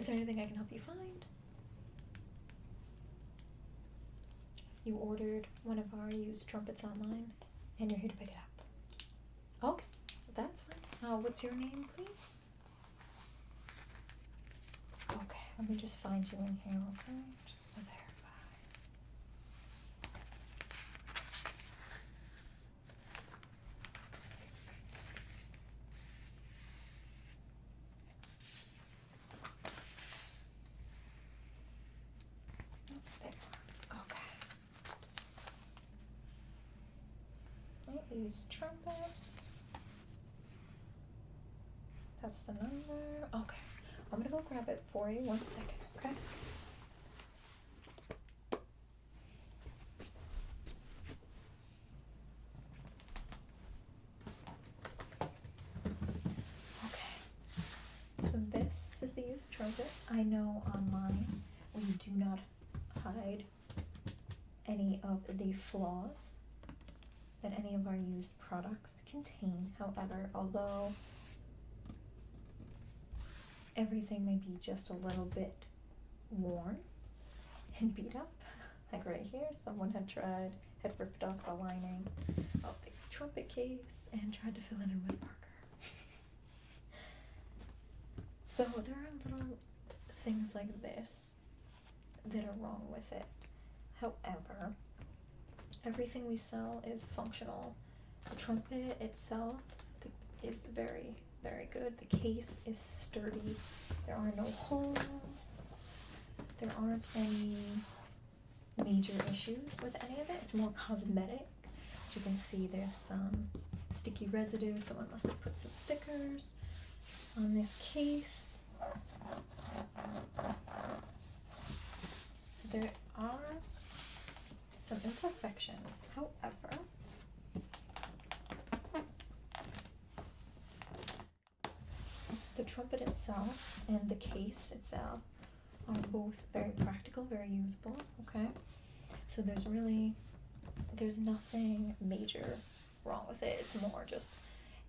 there anything I can help you find? You ordered one of our used trumpets online, and you're here to pick it up. Okay, that's fine. What's your name, please? Okay, let me just find you in here, okay? Just to verify. Use trumpet. That's the number. Okay, I'm gonna go grab it for you. 1 second, okay? Okay, so this is the used trumpet. I know online we do not hide any of the flaws that any of our used products contain. However, although everything may be just a little bit worn and beat up, like right here, someone had ripped off the lining of the trumpet case and tried to fill it in with marker. So there are little things like this that are wrong with it. However, everything we sell is functional. The trumpet itself is very, very good. The case is sturdy. There are no holes. There aren't any major issues with any of it. It's more cosmetic. As you can see, there's some sticky residue. Someone must have put some stickers on this case. So there are some imperfections. However, the trumpet itself and the case itself are both very practical, very usable, okay? So there's nothing major wrong with it. It's more just,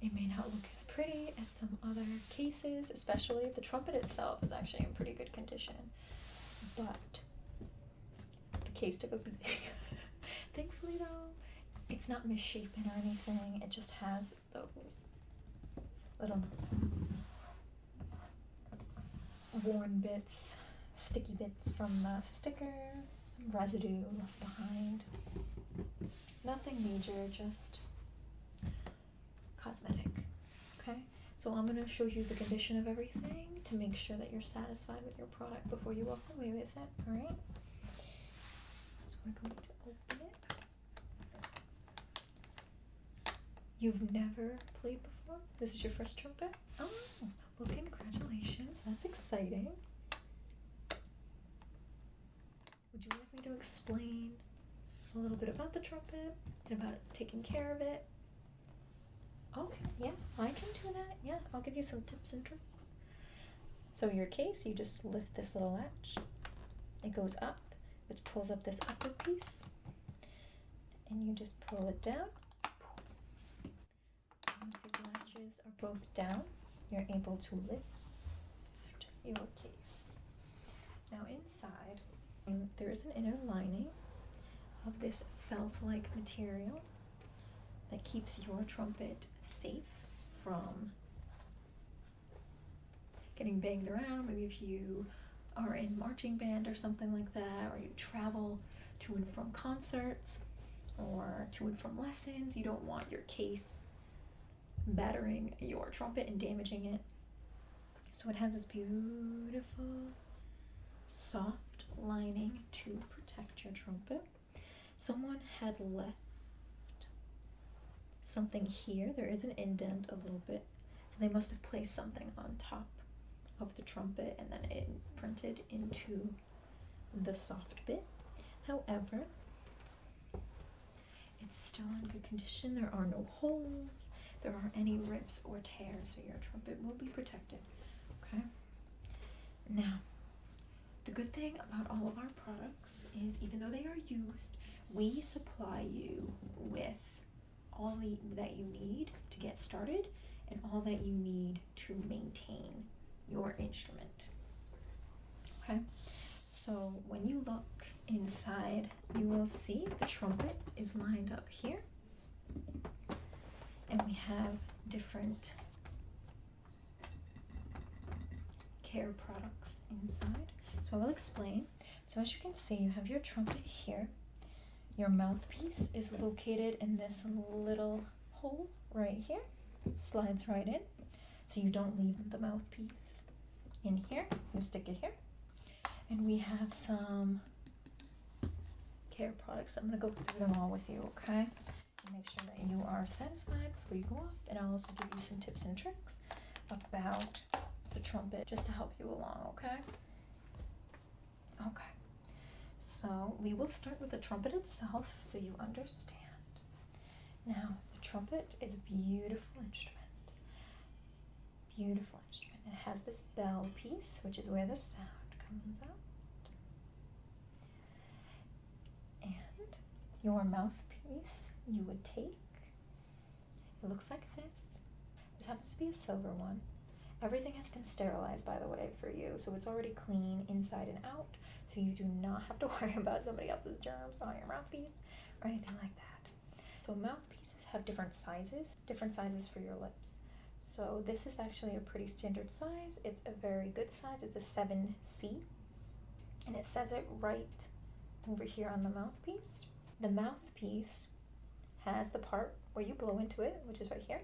it may not look as pretty as some other cases, especially the trumpet itself is actually in pretty good condition, but the case took a beating. Thankfully though, it's not misshapen or anything. It just has those little worn bits, sticky bits from the stickers, residue left behind. Nothing major, just cosmetic. Okay, so I'm going to show you the condition of everything to make sure that you're satisfied with your product before you walk away with it. All right, so we're going to open it. You've never played before? This is your first trumpet? Oh, well, congratulations. That's exciting. Would you like me to explain a little bit about the trumpet and about taking care of it? Okay, yeah, I can do that. Yeah, I'll give you some tips and tricks. So your case, you just lift this little latch. It goes up, which pulls up this upper piece. And you just pull it down. Once these latches are both down, you're able to lift your case. Now inside, there is an inner lining of this felt-like material that keeps your trumpet safe from getting banged around. Maybe if you are in marching band or something like that, or you travel to and from concerts or to and from lessons, you don't want your case battering your trumpet and damaging it. So it has this beautiful soft lining to protect your trumpet. Someone had left something here. There is an indent a little bit, so they must have placed something on top of the trumpet and then it printed into the soft bit. However, it's still in good condition. There are no holes, there aren't any rips or tears, so your trumpet will be protected. Okay, now the good thing about all of our products is, even though they are used, we supply you with all that you need to get started and all that you need to maintain your instrument. okay? So when you look inside, you will see the trumpet is lined up here. And we have different care products inside. So I will explain. So as you can see, you have your trumpet here. Your mouthpiece is located in this little hole right here. It slides right in. So you don't leave the mouthpiece in here. You stick it here. And we have some care products. I'm going to go through them all with you, okay? And make sure that you are satisfied before you go off. And I'll also give you some tips and tricks about the trumpet just to help you along, okay? Okay. So we will start with the trumpet itself so you understand. Now, the trumpet is a beautiful instrument. Beautiful instrument. It has this bell piece, which is where the sound comes out. And your mouthpiece you would take. It looks like this. This happens to be a silver one. Everything has been sterilized, by the way, for you, so it's already clean inside and out, so you do not have to worry about somebody else's germs on your mouthpiece or anything like that. So mouthpieces have different sizes for your lips. So this is actually a pretty standard size. It's a very good size. It's a 7C, and it says it right over here on the mouthpiece. The mouthpiece has the part where you blow into it, which is right here.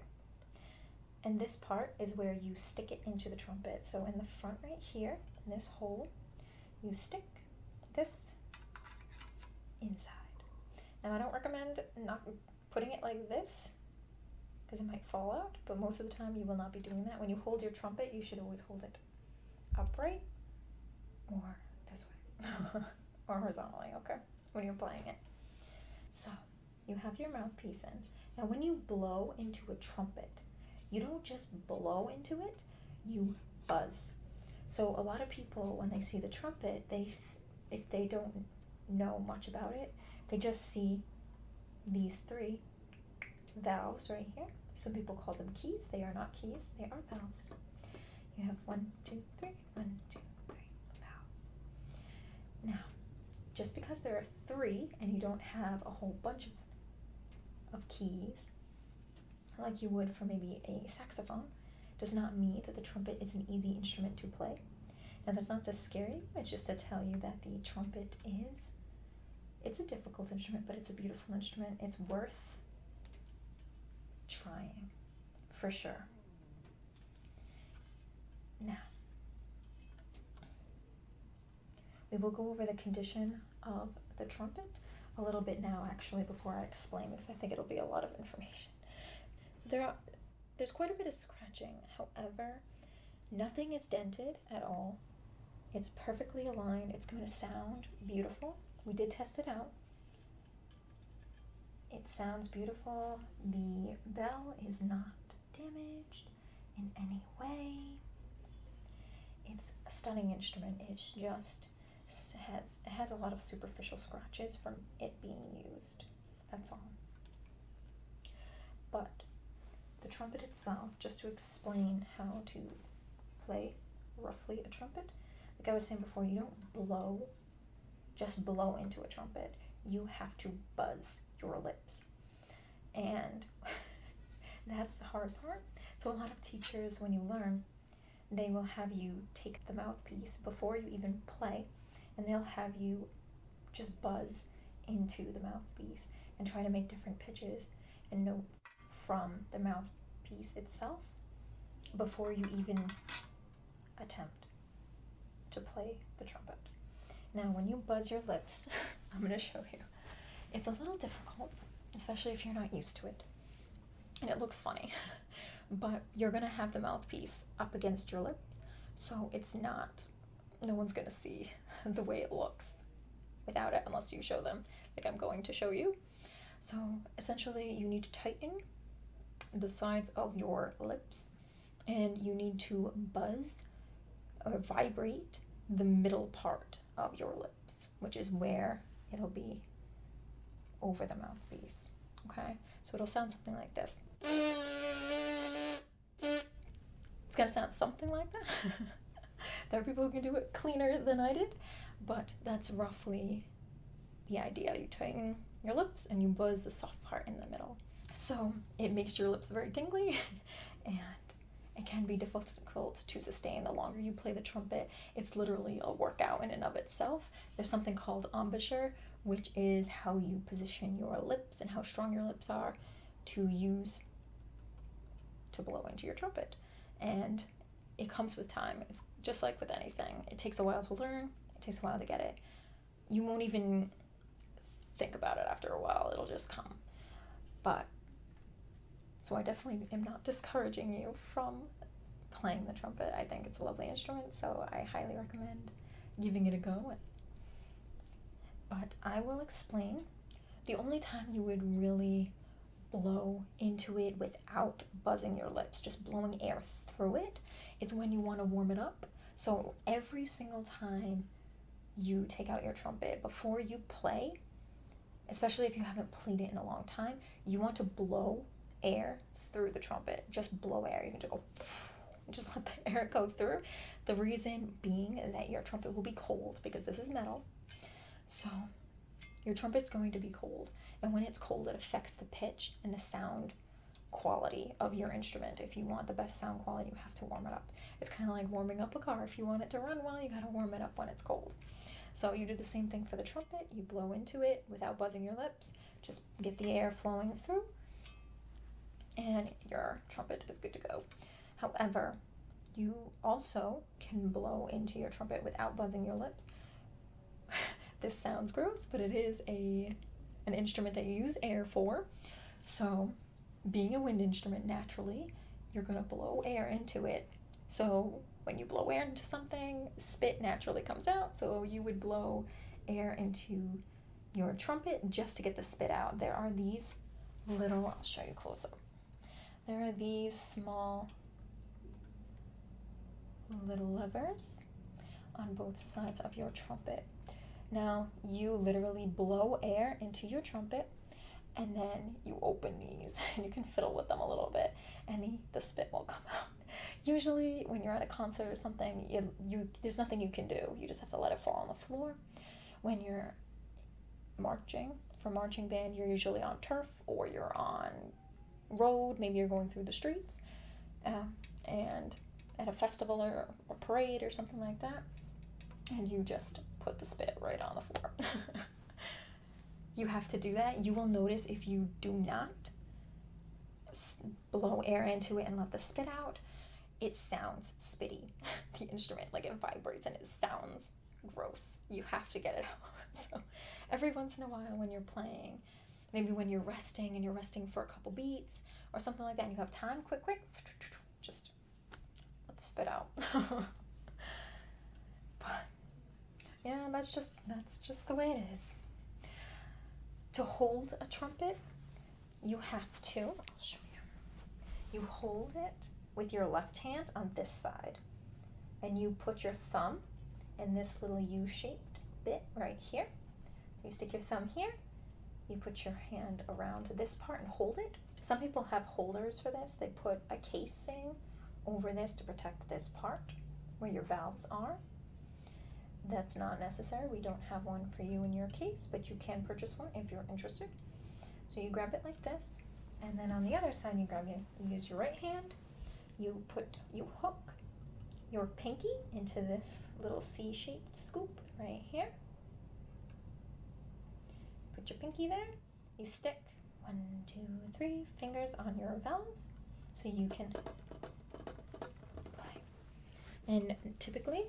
And this part is where you stick it into the trumpet. So in the front right here, in this hole, you stick this inside. Now I don't recommend not putting it like this because it might fall out, but most of the time you will not be doing that. When you hold your trumpet, you should always hold it upright or this way or horizontally, okay, when you're playing it. So you have your mouthpiece in. Now when you blow into a trumpet, you don't just blow into it, you buzz. So a lot of people, when they see the trumpet, if they don't know much about it, they just see these three valves right here. Some people call them keys. They are not keys, they are valves. You have 1, 2, 3, 1, 2, 3 valves. Now, just because there are 3 and you don't have a whole bunch of keys, like you would for maybe a saxophone, does not mean that the trumpet is an easy instrument to play. Now that's not to scare you, it's just to tell you that the trumpet it's a difficult instrument, but it's a beautiful instrument. It's worth trying, for sure. Now, we will go over the condition of the trumpet a little bit now, actually, before I explain, because I think it'll be a lot of information. So there's quite a bit of scratching. However, nothing is dented at all. It's perfectly aligned. It's going to sound beautiful. We did test it out. It sounds beautiful. The bell is not damaged in any way. It's a stunning instrument. It's just it has a lot of superficial scratches from it being used. That's all. But the trumpet itself, just to explain how to play roughly a trumpet, like I was saying before, you don't just blow into a trumpet. You have to buzz your lips. And that's the hard part. So a lot of teachers, when you learn, they will have you take the mouthpiece before you even play, and they'll have you just buzz into the mouthpiece and try to make different pitches and notes from the mouthpiece itself before you even attempt to play the trumpet. Now, when you buzz your lips, I'm going to show you. It's a little difficult, especially if you're not used to it. And it looks funny, but you're going to have the mouthpiece up against your lips, so no one's going to see the way it looks without it unless you show them, like I'm going to show you. So essentially, you need to tighten the sides of your lips, and you need to buzz or vibrate the middle part of your lips, which is where it'll be over the mouthpiece. Okay, so it'll sound something like this. It's gonna sound something like that. There are people who can do it cleaner than I did, but that's roughly the idea. You tighten your lips and you buzz the soft part in the middle. So it makes your lips very tingly, and it can be difficult to sustain the longer you play the trumpet. It's literally a workout in and of itself. There's something called embouchure, which is how you position your lips and how strong your lips are to use to blow into your trumpet. And it comes with time. It's just like with anything. It takes a while to learn. It takes a while to get it. You won't even think about it after a while. It'll just come. But, so I definitely am not discouraging you from playing the trumpet. I think it's a lovely instrument, so I highly recommend giving it a go. But I will explain. The only time you would really blow into it without buzzing your lips, just blowing air through it, is when you want to warm it up. So every single time you take out your trumpet, before you play, especially if you haven't played it in a long time, you want to blow air through the trumpet. Just blow air. You can just go, just let the air go through. The reason being that your trumpet will be cold, because this is metal. So your trumpet's going to be cold. And when it's cold, it affects the pitch and the sound quality of your instrument. If you want the best sound quality, you have to warm it up. It's kind of like warming up a car. If you want it to run well, you got to warm it up when it's cold. So you do the same thing for the trumpet. You blow into it without buzzing your lips. Just get the air flowing through, and your trumpet is good to go. However, you also can blow into your trumpet without buzzing your lips. This sounds gross, but it is an instrument that you use air for. So being a wind instrument, naturally, you're going to blow air into it. So when you blow air into something, spit naturally comes out. So you would blow air into your trumpet just to get the spit out. There are these little, I'll show you close up. There are these small little levers on both sides of your trumpet. Now, you literally blow air into your trumpet, and then you open these, and you can fiddle with them a little bit, and the spit will come out. Usually, when you're at a concert or something, there's nothing you can do. You just have to let it fall on the floor. When you're marching, for marching band, you're usually on turf, or you're on road, maybe you're going through the streets, and at a festival or a parade or something like that, and you just put the spit right on the floor. You have to do that. You will notice if you do not blow air into it and let the spit out, it sounds spitty. The instrument, like, it vibrates and it sounds gross. You have to get it out. So every once in a while when you're playing, maybe when you're resting and you're resting for a couple beats or something like that, and you have time, quick, just let the spit out. But yeah, that's just the way it is. To hold a trumpet, you have to, I'll show you. You hold it with your left hand on this side, and you put your thumb in this little U-shaped bit right here. You stick your thumb here, you put your hand around this part and hold it. Some people have holders for this. They put a casing over this to protect this part where your valves are. That's not necessary. We don't have one for you in your case, but you can purchase one if you're interested. So you grab it like this, and then on the other side you use your right hand, you hook your pinky into this little C-shaped scoop right here. Put your pinky there. You stick 1, 2, 3 fingers on your valves so you can play. And typically,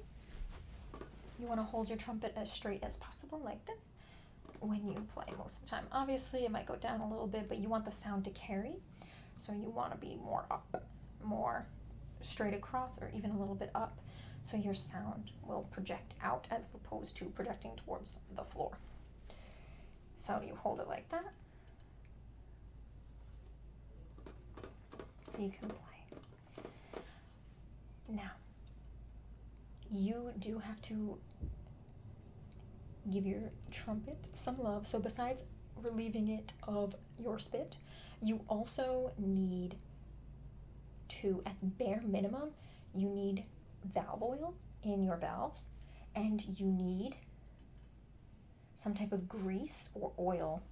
you want to hold your trumpet as straight as possible, like this, when you play most of the time. Obviously, it might go down a little bit, but you want the sound to carry, so you want to be more up, more straight across, or even a little bit up, so your sound will project out as opposed to projecting towards the floor. So you hold it like that, so you can play. Now, you do have to give your trumpet some love. So besides relieving it of your spit, you also need to, at bare minimum, you need valve oil in your valves, and you need some type of grease or oil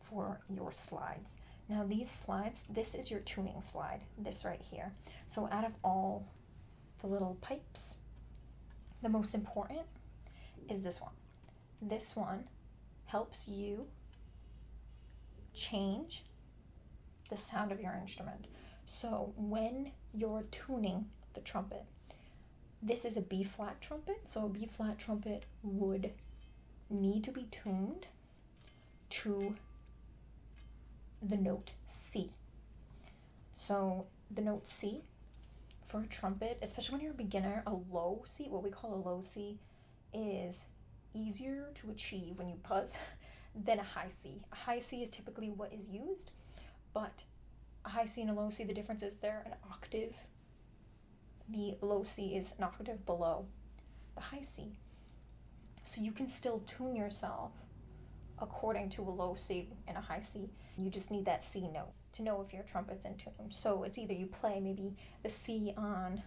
for your slides. Now these slides, this is your tuning slide, this right here. So out of all the little pipes, the most important is this one. This one helps you change the sound of your instrument. So when you're tuning the trumpet, this is a B flat trumpet, so a B flat trumpet would need to be tuned to the note C. So the note C for a trumpet, especially when you're a beginner, a low C, what we call a low C, is easier to achieve when you buzz than a high C. A high C is typically what is used, but a high C and a low C, the difference is they're an octave. The low C is an octave below the high C. So you can still tune yourself according to a low C and a high C. You just need that C note to know if your trumpet's in tune. So it's either you play maybe the C on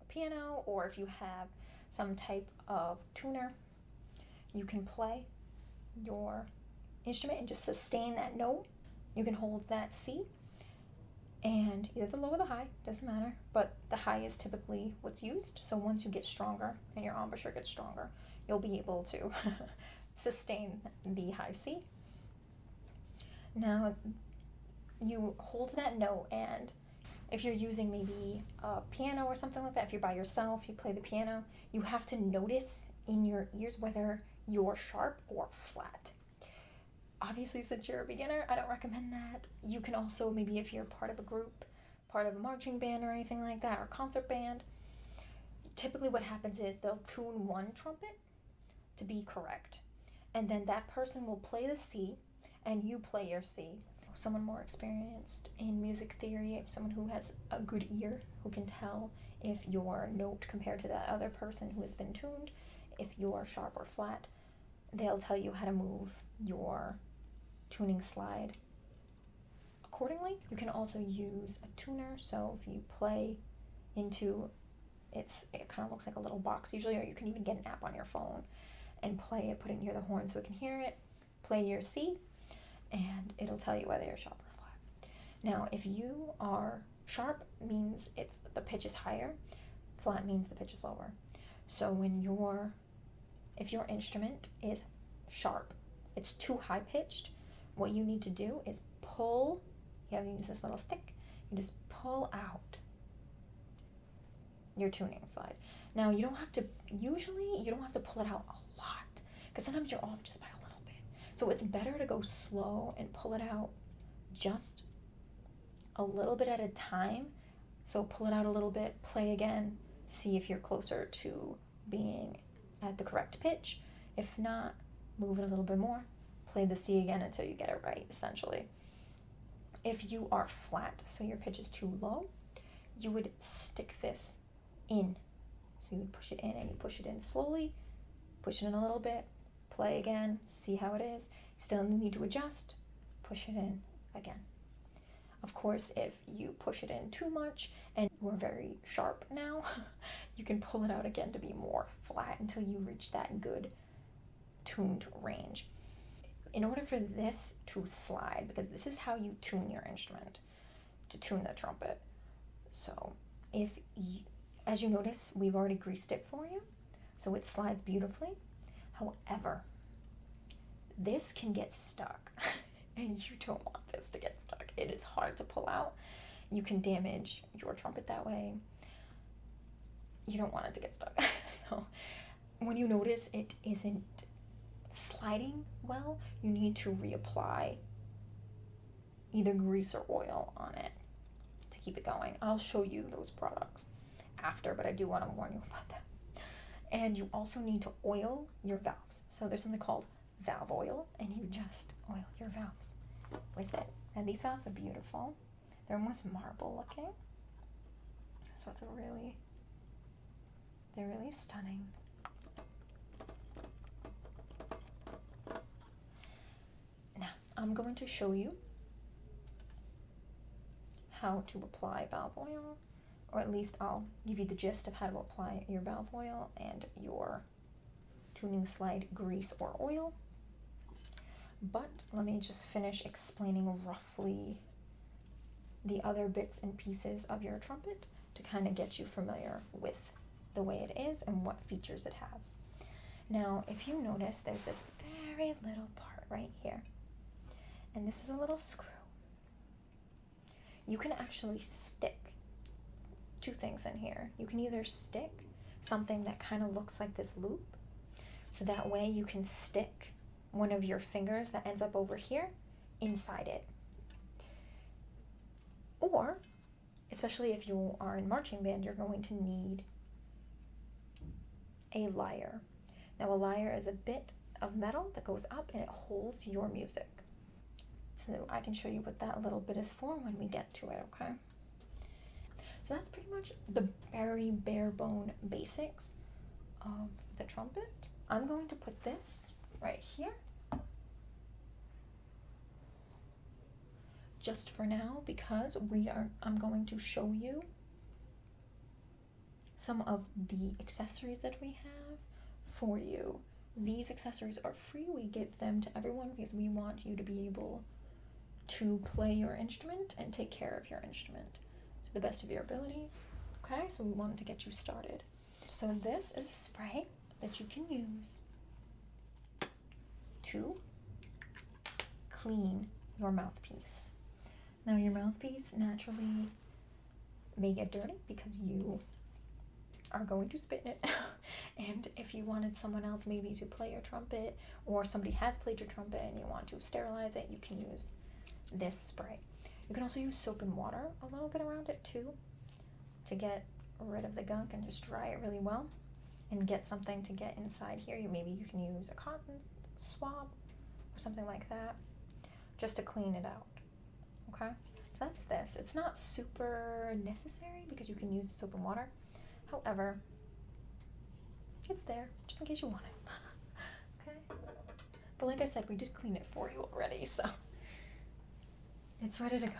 a piano, or if you have some type of tuner, you can play your instrument and just sustain that note. You can hold that C, and either the low or the high, doesn't matter, but the high is typically what's used. So once you get stronger and your embouchure gets stronger, you'll be able to sustain the high C. Now you hold that note, and if you're using maybe a piano or something like that, if you're by yourself, you play the piano, you have to notice in your ears whether you're sharp or flat. Obviously, since you're a beginner, I don't recommend that. You can also, maybe if you're part of a group, part of a marching band or anything like that, or concert band, typically what happens is they'll tune one trumpet to be correct, and then that person will play the C and you play your C. Someone more experienced in music theory, someone who has a good ear, who can tell if your note compared to that other person who has been tuned, if you're sharp or flat, they'll tell you how to move your tuning slide accordingly. You can also use a tuner, so if you play into it kind of looks like a little box usually, or you can even get an app on your phone and play it, put it near the horn so it can hear it, play your C, and it'll tell you whether you're sharp or flat. Now if you are sharp, means the pitch is higher, flat means the pitch is lower. So if your instrument is sharp, it's too high pitched, what you need to do is pull. You have to use this little stick. You just pull out your tuning slide. Now you don't have to pull it out a lot, because sometimes you're off just by a little bit. So it's better to go slow and pull it out just a little bit at a time. So pull it out a little bit, play again, see if you're closer to being at the correct pitch. If not, move it a little bit more, play the C again until you get it right, essentially. If you are flat, so your pitch is too low, you would stick this in. So you would push it in, and you push it in slowly, push it in a little bit, play again, see how it is. You still need to adjust, push it in again. Of course, if you push it in too much and you're very sharp now, you can pull it out again to be more flat until you reach that good tuned range. In order for this to slide, because this is how you tune your instrument, to tune the trumpet. So as you notice, we've already greased it for you, so it slides beautifully. However, this can get stuck, and you don't want this to get stuck. It is hard to pull out. You can damage your trumpet that way. You don't want it to get stuck. So when you notice it isn't sliding well, you need to reapply either grease or oil on it to keep it going. I'll show you those products after, but I do want to warn you about them. And you also need to oil your valves. So there's something called valve oil, and you just oil your valves with it. And these valves are beautiful. They're almost marble looking. So they're really stunning. Now, I'm going to show you how to apply valve oil or at least I'll give you the gist of how to apply your valve oil and your tuning slide grease or oil. But let me just finish explaining roughly the other bits and pieces of your trumpet to kind of get you familiar with the way it is and what features it has. Now, if you notice, there's this very little part right here, and this is a little screw. You can actually stick two things in here. You can either stick something that kind of looks like this loop, so that way you can stick one of your fingers that ends up over here inside it. Or, especially if you are in marching band, you're going to need a lyre. Now, a lyre is a bit of metal that goes up and it holds your music. So I can show you what that little bit is for when we get to it, okay? So that's pretty much the very bare bone basics of the trumpet. I'm going to put this right here, just for now, because I'm going to show you some of the accessories that we have for you. These accessories are free. We give them to everyone because we want you to be able to play your instrument and take care of your instrument to the best of your abilities. Okay, so we wanted to get you started. So this is a spray that you can use to clean your mouthpiece. Now, your mouthpiece naturally may get dirty because you are going to spit in it. And if you wanted someone else maybe to play your trumpet, or somebody has played your trumpet and you want to sterilize it, you can use this spray. You can also use soap and water a little bit around it too, to get rid of the gunk and just dry it really well and get something to get inside here. Maybe you can use a cotton swab or something like that just to clean it out. Okay, so that's this. It's not super necessary because you can use the soap and water. However, it's there just in case you want it. Okay, but like I said, we did clean it for you already, so it's ready to go.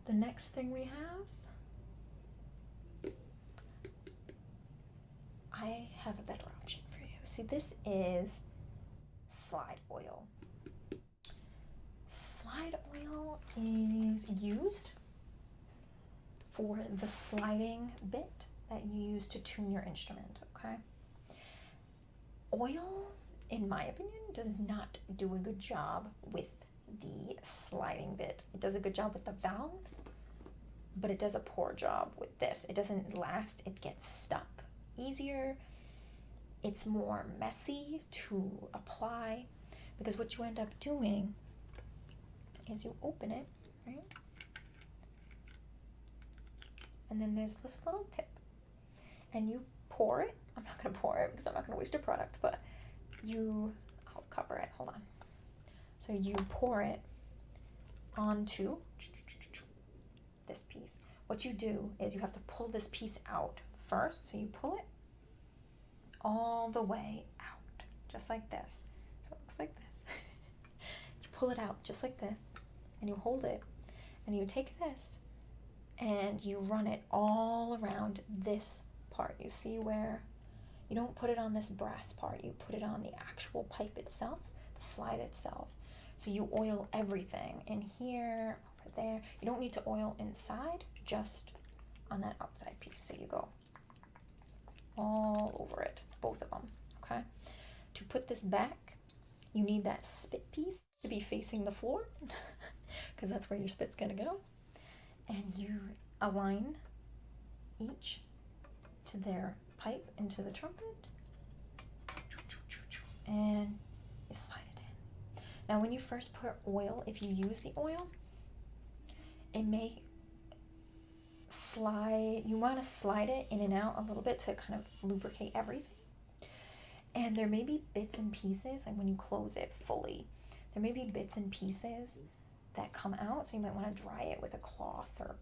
The next thing we have, I have a better option for you. See, this is slide oil. Slide oil is used for the sliding bit that you use to tune your instrument, okay? Oil, in my opinion, does not do a good job with the sliding bit. It does a good job with the valves, but it does a poor job with this. It doesn't last, it gets stuck easier. It's more messy to apply because what you end up doing is you open it, right? And then there's this little tip. And you pour it. I'm not going to pour it because I'm not going to waste a product, but I'll cover it. Hold on. So you pour it onto this piece. What you do is you have to pull this piece out first. So you pull it all the way out, just like this. So it looks like this. You pull it out just like this, and you hold it, and you take this, and you run it all around this part. You see where you don't put it on this brass part, you put it on the actual pipe itself, the slide itself. So you oil everything in here, over there. You don't need to oil inside, just on that outside piece. So you go all over it, both of them, okay? To put this back, you need that spit piece to be facing the floor because that's where your spit's gonna go. And you align each to their pipe into the trumpet and you slide it in. Now when you first put oil, if you use the oil, it may slide, you want to slide it in and out a little bit to kind of lubricate everything. And there may be bits and pieces, like when you close it fully, there may be bits and pieces that come out, so you might want to dry it with a cloth or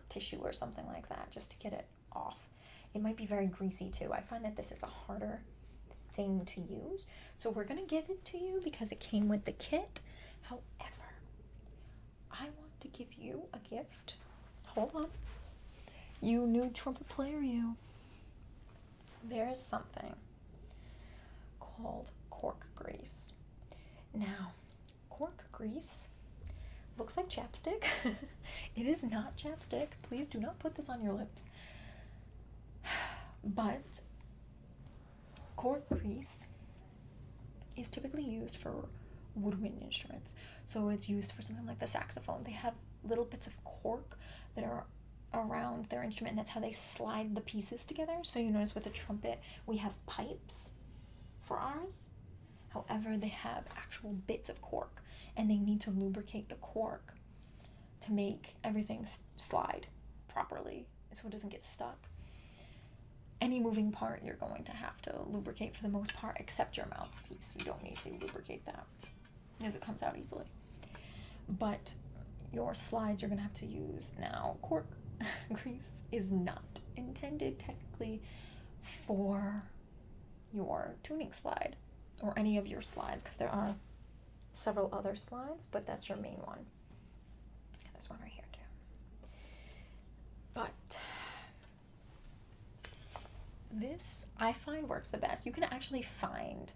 tissue or something like that just to get it off. It might be very greasy too. I find that this is a harder thing to use, so we're going to give it to you because it came with the kit. However, I want to give you a gift. Hold on. You new trumpet player, you. There's something called cork grease. Now, cork grease looks like chapstick. It is not chapstick. Please do not put this on your lips. But cork grease is typically used for woodwind instruments. So it's used for something like the saxophone. They have little bits of cork that are around their instrument, and that's how they slide the pieces together. So you notice with the trumpet, we have pipes for ours. However, they have actual bits of cork, and they need to lubricate the cork to make everything slide properly so it doesn't get stuck. Any moving part you're going to have to lubricate for the most part, except your mouthpiece. You don't need to lubricate that because it comes out easily. But your slides you're going to have to use now. Cork grease is not intended technically for your tuning slide or any of your slides, because there are several other slides, but that's your main one. There's one right here too. But this I find works the best. You can actually find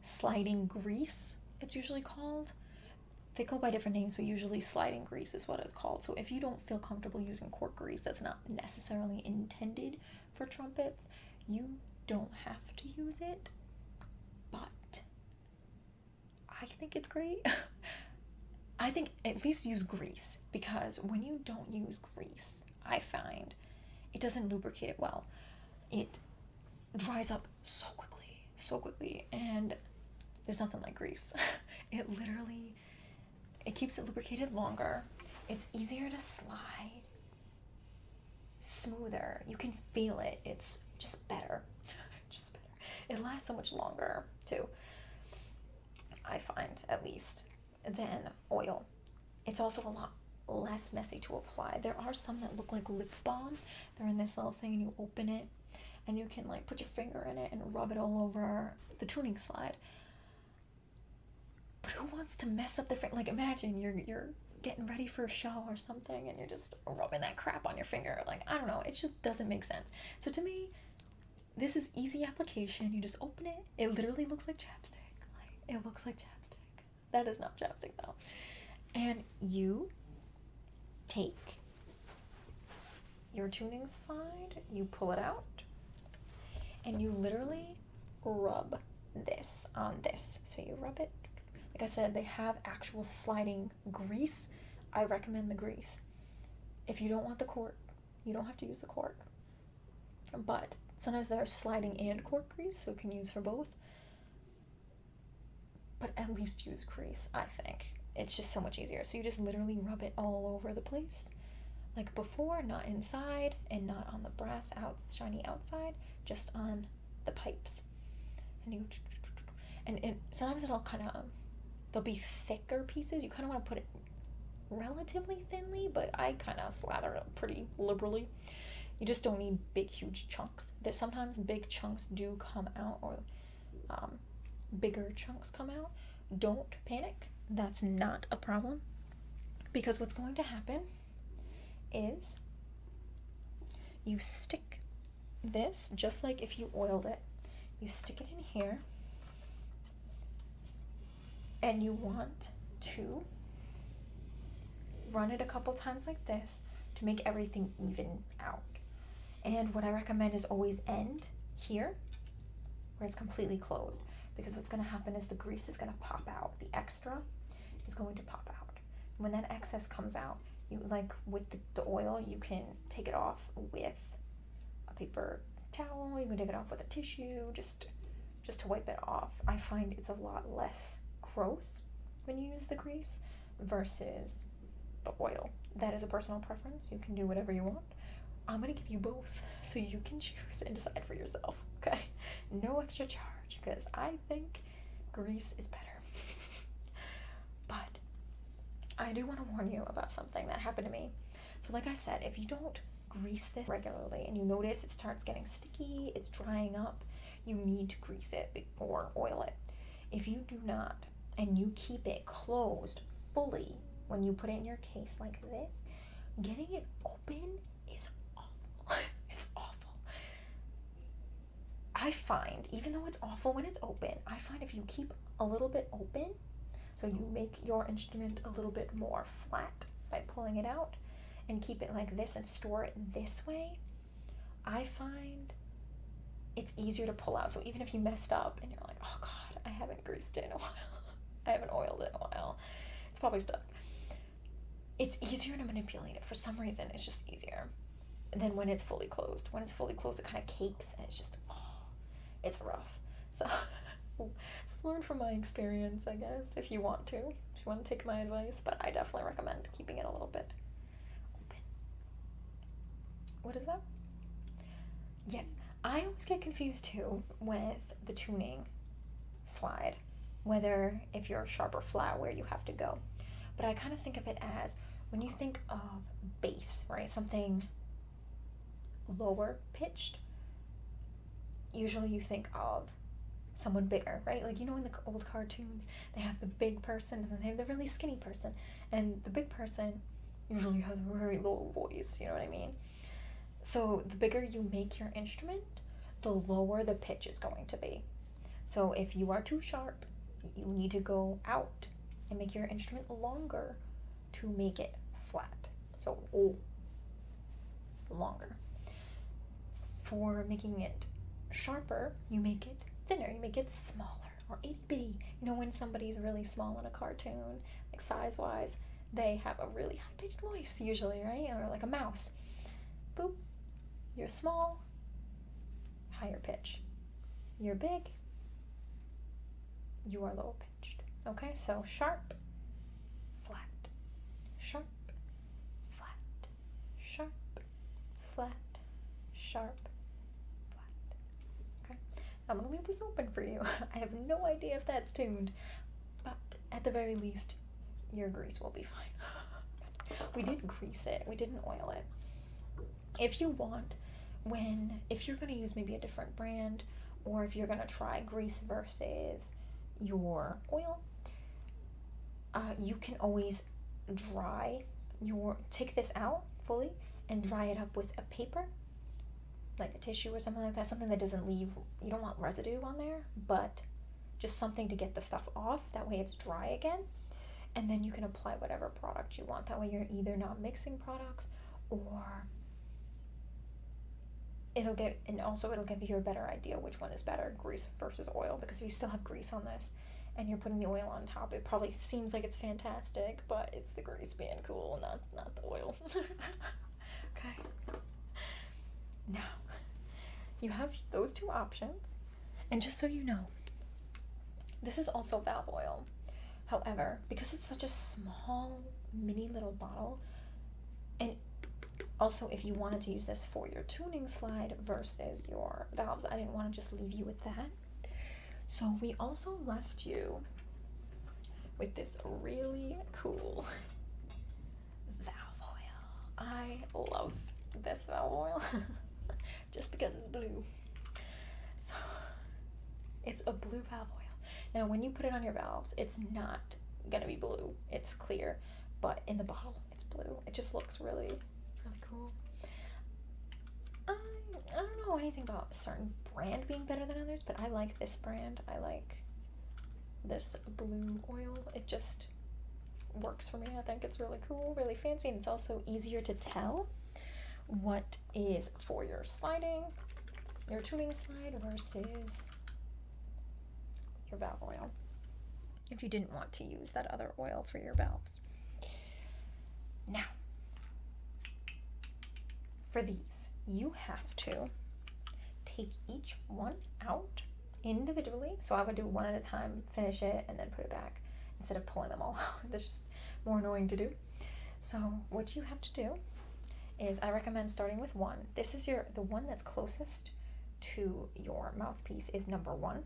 sliding grease, it's usually called. They go by different names, but usually sliding grease is what it's called. So if you don't feel comfortable using cork grease, that's not necessarily intended for trumpets, you don't have to use it. But I think it's great. I think at least use grease, because when you don't use grease, I find it doesn't lubricate it well. It dries up so quickly, and there's nothing like grease. It keeps it lubricated longer. It's easier to slide, smoother. You can feel it. It's just better. It lasts so much longer too, I find, at least, than oil. It's also a lot less messy to apply. There are some that look like lip balm. They're in this little thing and you open it and you can like put your finger in it and rub it all over the tuning slide. But who wants to mess up the finger? Like, imagine you're getting ready for a show or something and you're just rubbing that crap on your finger. Like, I don't know, it just doesn't make sense. So to me, this is easy application. You just open it. It literally looks like chapstick. It looks like chapstick. That is not chapstick though. And you take your tuning slide, you pull it out, and you literally rub this on this. So you rub it. Like I said, they have actual sliding grease. I recommend the grease. If you don't want the cork, you don't have to use the cork. But sometimes there's sliding and cork grease, so you can use for both. But at least use grease, I think. It's just so much easier. So you just literally rub it all over the place. Like before, not inside and not on the brass shiny outside, just on the pipes. And you, and sometimes there'll be thicker pieces. You kind of want to put it relatively thinly, but I kind of slather it pretty liberally. You just don't need big, huge chunks. There's sometimes big chunks do come out, or bigger chunks come out. Don't panic. That's not a problem, because what's going to happen is you stick this, just like if you oiled it, you stick it in here, and you want to run it a couple times like this to make everything even out. And what I recommend is always end here where it's completely closed, because what's going to happen is the grease is going to pop out. The extra is going to pop out. When that excess comes out, you, like with the oil, you can take it off with a paper towel. You can take it off with a tissue, just to wipe it off. I find it's a lot less gross when you use the grease versus the oil. That is a personal preference. You can do whatever you want. I'm going to give you both so you can choose and decide for yourself, okay? No extra charge, because I think grease is better. But I do want to warn you about something that happened to me. So like I said, if you don't grease this regularly and you notice it starts getting sticky, it's drying up, you need to grease it or oil it. If you do not, and you keep it closed fully when you put it in your case like this, getting it open is awful. It's awful. I find, even though it's awful when it's open, I find if you keep a little bit open, so you make your instrument a little bit more flat by pulling it out and keep it like this and store it this way, I find it's easier to pull out. So even if you messed up and you're like, oh God, I haven't greased it in a while, I haven't oiled it in a while, it's probably stuck. It's easier to manipulate it. For some reason, it's just easier than when it's fully closed. When it's fully closed, it kind of cakes and it's just, it's rough. So learn from my experience, I guess, if you want to take my advice, but I definitely recommend keeping it a little bit open. What is that? Yes, I always get confused too with the tuning slide, whether if you're sharp or flat, where you have to go. But I kind of think of it as, when you think of bass, right, something lower pitched, usually you think of someone bigger, right? Like, you know, in the old cartoons, they have the big person and then they have the really skinny person. And the big person usually has a very low voice, you know what I mean? So the bigger you make your instrument, the lower the pitch is going to be. So if you are too sharp, you need to go out and make your instrument longer to make it flat. So, longer. For making it sharper, you make it thinner, you make it smaller, or itty bitty. You know, when somebody's really small in a cartoon, like size-wise, they have a really high-pitched voice usually, right? Or like a mouse. Boop. You're small, higher pitch. You're big, you are low pitched. Okay, so sharp, flat, sharp, flat, sharp, flat, sharp, flat. Okay, I'm gonna leave this open for you. I have no idea if that's tuned, but at the very least, your grease will be fine. We did grease it, we didn't oil it. If you want, if you're gonna use maybe a different brand, or if you're gonna try grease versus your oil, you can always take this out fully and dry it up with a paper, like a tissue or something like that, something that doesn't leave, you don't want residue on there, but just something to get the stuff off, that way it's dry again, and then you can apply whatever product you want. That way you're either not mixing products, or it'll give you a better idea which one is better, grease versus oil, because if you still have grease on this and you're putting the oil on top, it probably seems like it's fantastic, but it's the grease being cool, not the oil. Okay. Now, you have those two options, and just so you know, this is also valve oil. However, because it's such a small, mini little bottle, and also, if you wanted to use this for your tuning slide versus your valves, I didn't want to just leave you with that. So we also left you with this really cool valve oil. I love this valve oil just because it's blue. So it's a blue valve oil. Now, when you put it on your valves, it's not gonna be blue. It's clear, but in the bottle, it's blue. It just looks really cool. I don't know anything about a certain brand being better than others, but I like this brand. I like this blue oil. It just works for me. I think it's really cool, really fancy, and it's also easier to tell what is for your sliding, your tuning slide versus your valve oil, if you didn't want to use that other oil for your valves. Now, for these, you have to take each one out individually. So I would do one at a time, finish it, and then put it back instead of pulling them all out. That's just more annoying to do. So what you have to do is, I recommend starting with one. This is the one that's closest to your mouthpiece is number 1.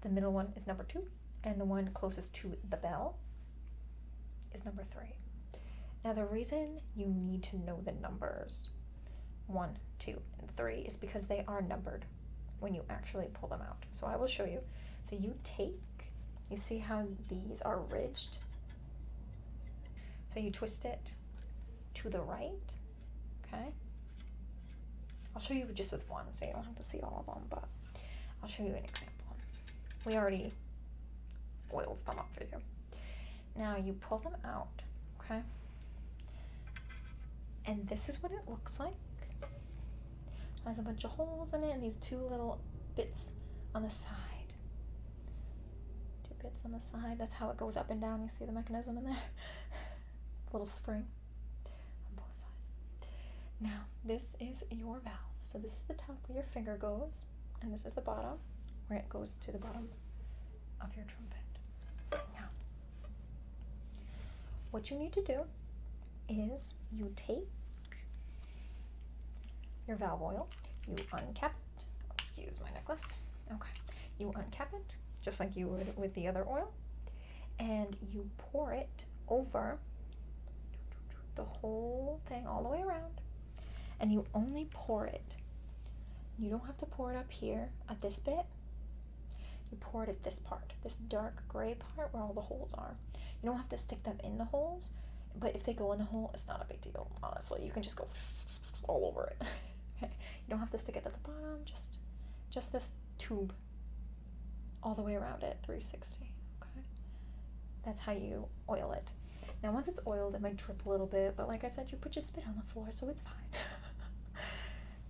The middle one is number 2, and the one closest to the bell is number 3. Now, the reason you need to know the numbers 1, 2, and 3 is because they are numbered when you actually pull them out. So I will show you. So you see how these are ridged? So you twist it to the right, okay? I'll show you just with one, so you don't have to see all of them, but I'll show you an example. We already oiled them up for you. Now you pull them out, okay? And this is what it looks like. It has a bunch of holes in it and these two little bits on the side. Two bits on the side. That's how it goes up and down. You see the mechanism in there? Little spring on both sides. Now, this is your valve. So this is the top where your finger goes, and this is the bottom where it goes to the bottom of your trumpet. Now, what you need to do is you take your valve oil, you uncap it. Excuse my necklace. Okay. You uncap it just like you would with the other oil, and you pour it over the whole thing all the way around, and you only pour it. You don't have to pour it up here at this bit. You pour it at this part, this dark gray part where all the holes are. You don't have to stick them in the holes, but if they go in the hole, it's not a big deal, honestly. You can just go all over it. Okay. You don't have to stick it at the bottom, just this tube all the way around it, 360. Okay. That's how you oil it. Now once it's oiled, it might drip a little bit, but like I said, you put your spit on the floor, so it's fine.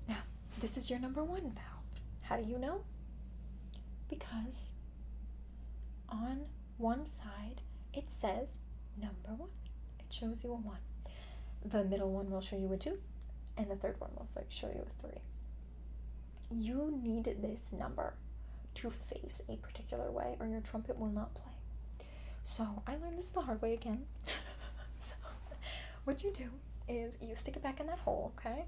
Now, this is your number one valve. How do you know? Because on one side it says number one. It shows you a 1. The middle one will show you a 2, and the third one will show you a 3. You need this number to face a particular way, or your trumpet will not play. So I learned this the hard way again. So what you do is you stick it back in that hole, okay?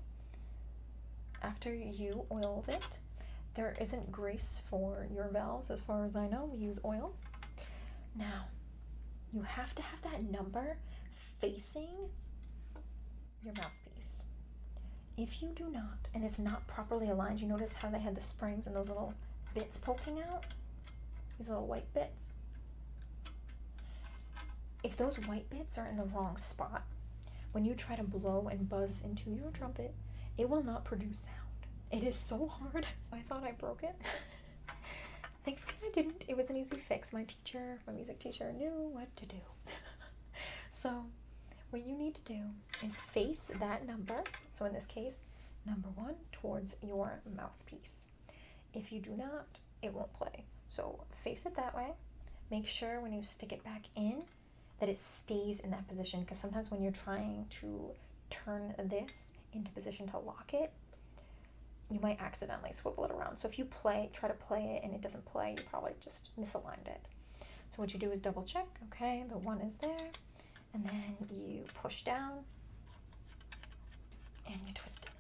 After you oiled it, there isn't grease for your valves as far as I know. We use oil. Now, you have to have that number facing your mouthpiece. If you do not, and it's not properly aligned, you notice how they had the springs and those little bits poking out? These little white bits. If those white bits are in the wrong spot, when you try to blow and buzz into your trumpet, it will not produce sound. It is so hard. I thought I broke it. Thankfully I didn't. It was an easy fix. My music teacher knew what to do. So what you need to do is face that number. So in this case, number 1 towards your mouthpiece. If you do not, it won't play. So face it that way. Make sure when you stick it back in that it stays in that position, because sometimes when you're trying to turn this into position to lock it, you might accidentally swivel it around. So if you try to play it and it doesn't play, you probably just misaligned it. So what you do is double check, okay, the 1 is there, and then you push down and you twist it.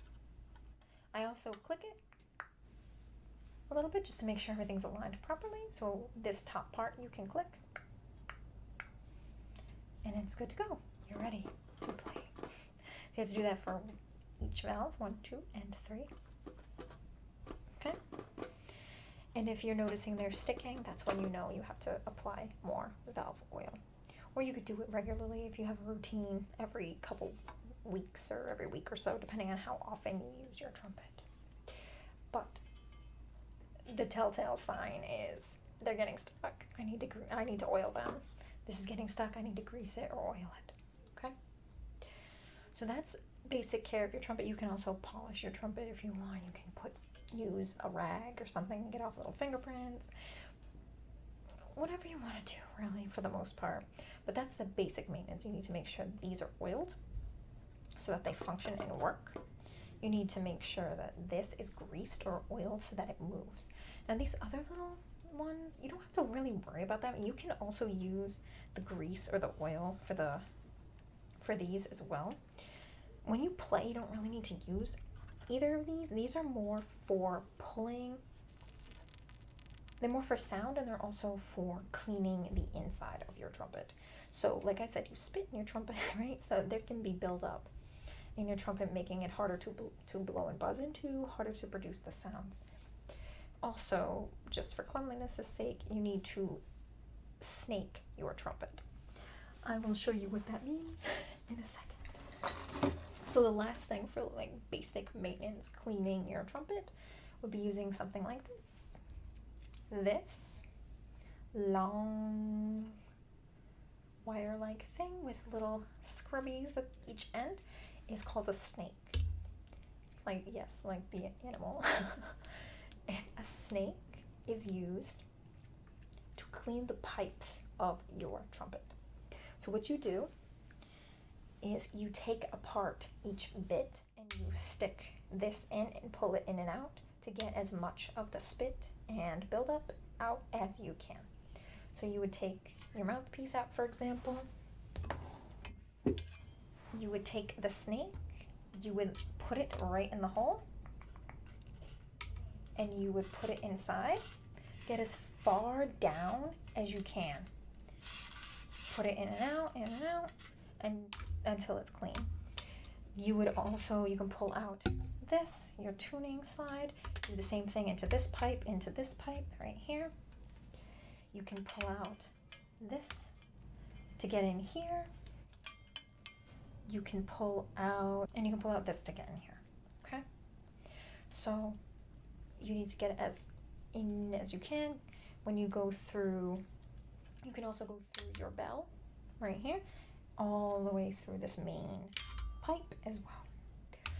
I also click it a little bit just to make sure everything's aligned properly. So this top part you can click and it's good to go. You're ready to play. So you have to do that for each valve, 1, 2, and 3. Okay? And if you're noticing they're sticking, that's when you know you have to apply more valve oil. Or you could do it regularly if you have a routine every couple weeks or every week or so, depending on how often you use your trumpet. But the telltale sign is they're getting stuck. I need to oil them. This is getting stuck. I need to grease it or oil it. Okay? So that's basic care of your trumpet. You can also polish your trumpet if you want. You can use a rag or something to get off little fingerprints. Whatever you want to do, really, for the most part. But that's the basic maintenance. You need to make sure these are oiled so that they function and work. You need to make sure that this is greased or oiled so that it moves. Now these other little ones, you don't have to really worry about them. You can also use the grease or the oil for these as well. When you play, you don't really need to use either of these. These are more for pulling. They're more for sound, and they're also for cleaning the inside of your trumpet. So like I said, you spit in your trumpet, right? So there can be buildup in your trumpet, making it harder to blow and buzz into, harder to produce the sounds. Also, just for cleanliness' sake, you need to snake your trumpet. I will show you what that means in a second. So the last thing for like basic maintenance, cleaning your trumpet, would be using something like this. This long wire-like thing with little scrubbies at each end is called a snake. It's like, yes, like the animal. And a snake is used to clean the pipes of your trumpet. So what you do is you take apart each bit and you stick this in and pull it in and out to get as much of the spit and buildup out as you can. So you would take your mouthpiece out, for example. You would take the snake, you would put it right in the hole, and you would put it inside. Get as far down as you can. Put it in and out, and until it's clean. You would also, you can pull out this, your tuning slide, do the same thing into this pipe right here. You can pull out this to get in here. You can pull out, and you can pull out this to get in here, okay? So you need to get it as in as you can. When you go through, you can also go through your bell right here, all the way through this main pipe as well,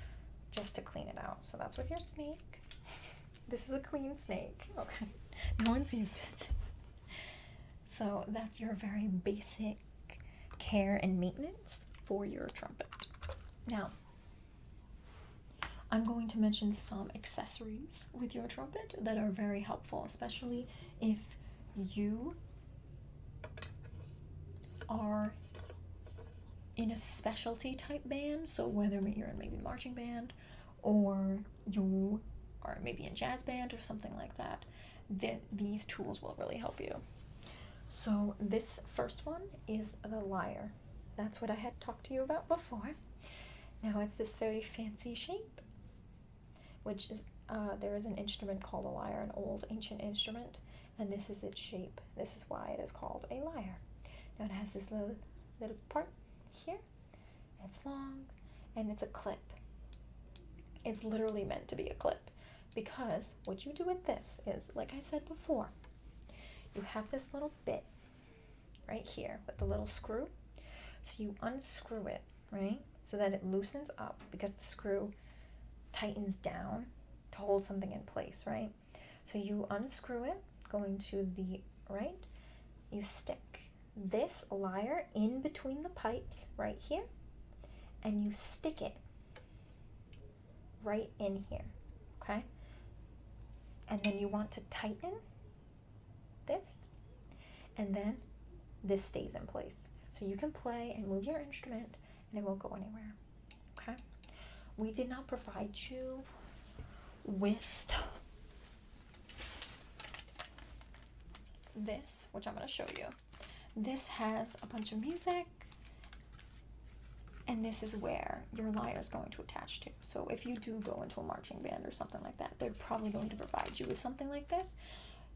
just to clean it out. So that's with your snake. This is a clean snake, okay? No one's used it. So that's your very basic care and maintenance for your trumpet. Now, I'm going to mention some accessories with your trumpet that are very helpful, especially if you are in a specialty type band. So whether you're in maybe marching band or you are maybe in jazz band or something like that, these tools will really help you. So this first one is the lyre. That's what I had talked to you about before. Now it's this very fancy shape, which is, there is an instrument called a lyre, an old ancient instrument, and this is its shape. This is why it is called a lyre. Now it has this little part here. It's long, and it's a clip. It's literally meant to be a clip, because what you do with this is, like I said before, you have this little bit right here with the little screw. So you unscrew it, right? So that it loosens up, because the screw tightens down to hold something in place, right? So you unscrew it, going to the right. You stick this lyre in between the pipes right here, and you stick it right in here, okay? And then you want to tighten this, and then this stays in place. So you can play and move your instrument and it won't go anywhere, okay? We did not provide you with this, which I'm going to show you. This has a bunch of music, and this is where your lyre is going to attach to. So if you do go into a marching band or something like that, they're probably going to provide you with something like this.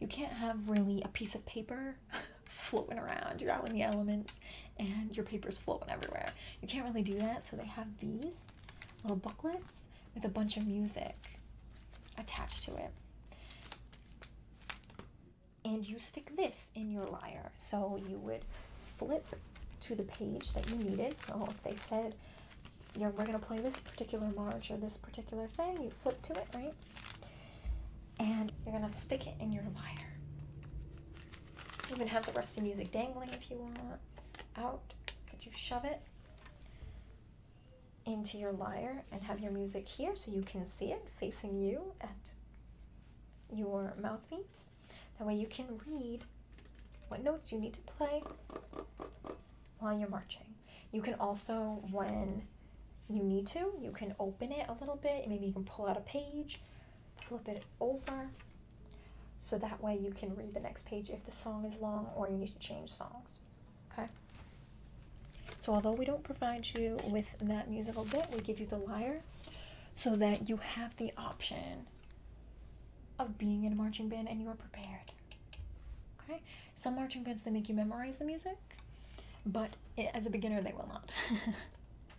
You can't have really a piece of paper floating around. You're out in the elements and your paper's floating everywhere. You can't really do that, so they have these little booklets with a bunch of music attached to it. And you stick this in your lyre. So you would flip to the page that you needed. So if they said, we're going to play this particular march or this particular thing, you flip to it, right? And you're going to stick it in your lyre. You can have the rest of the music dangling if you want out, but you shove it into your lyre and have your music here so you can see it facing you at your mouthpiece. That way you can read what notes you need to play while you're marching. You can also, when you need to, you can open it a little bit. Maybe you can pull out a page, flip it over, so that way you can read the next page if the song is long or you need to change songs, okay? So although we don't provide you with that musical bit, we give you the lyre so that you have the option of being in a marching band and you are prepared, okay? Some marching bands, they make you memorize the music, but as a beginner, they will not.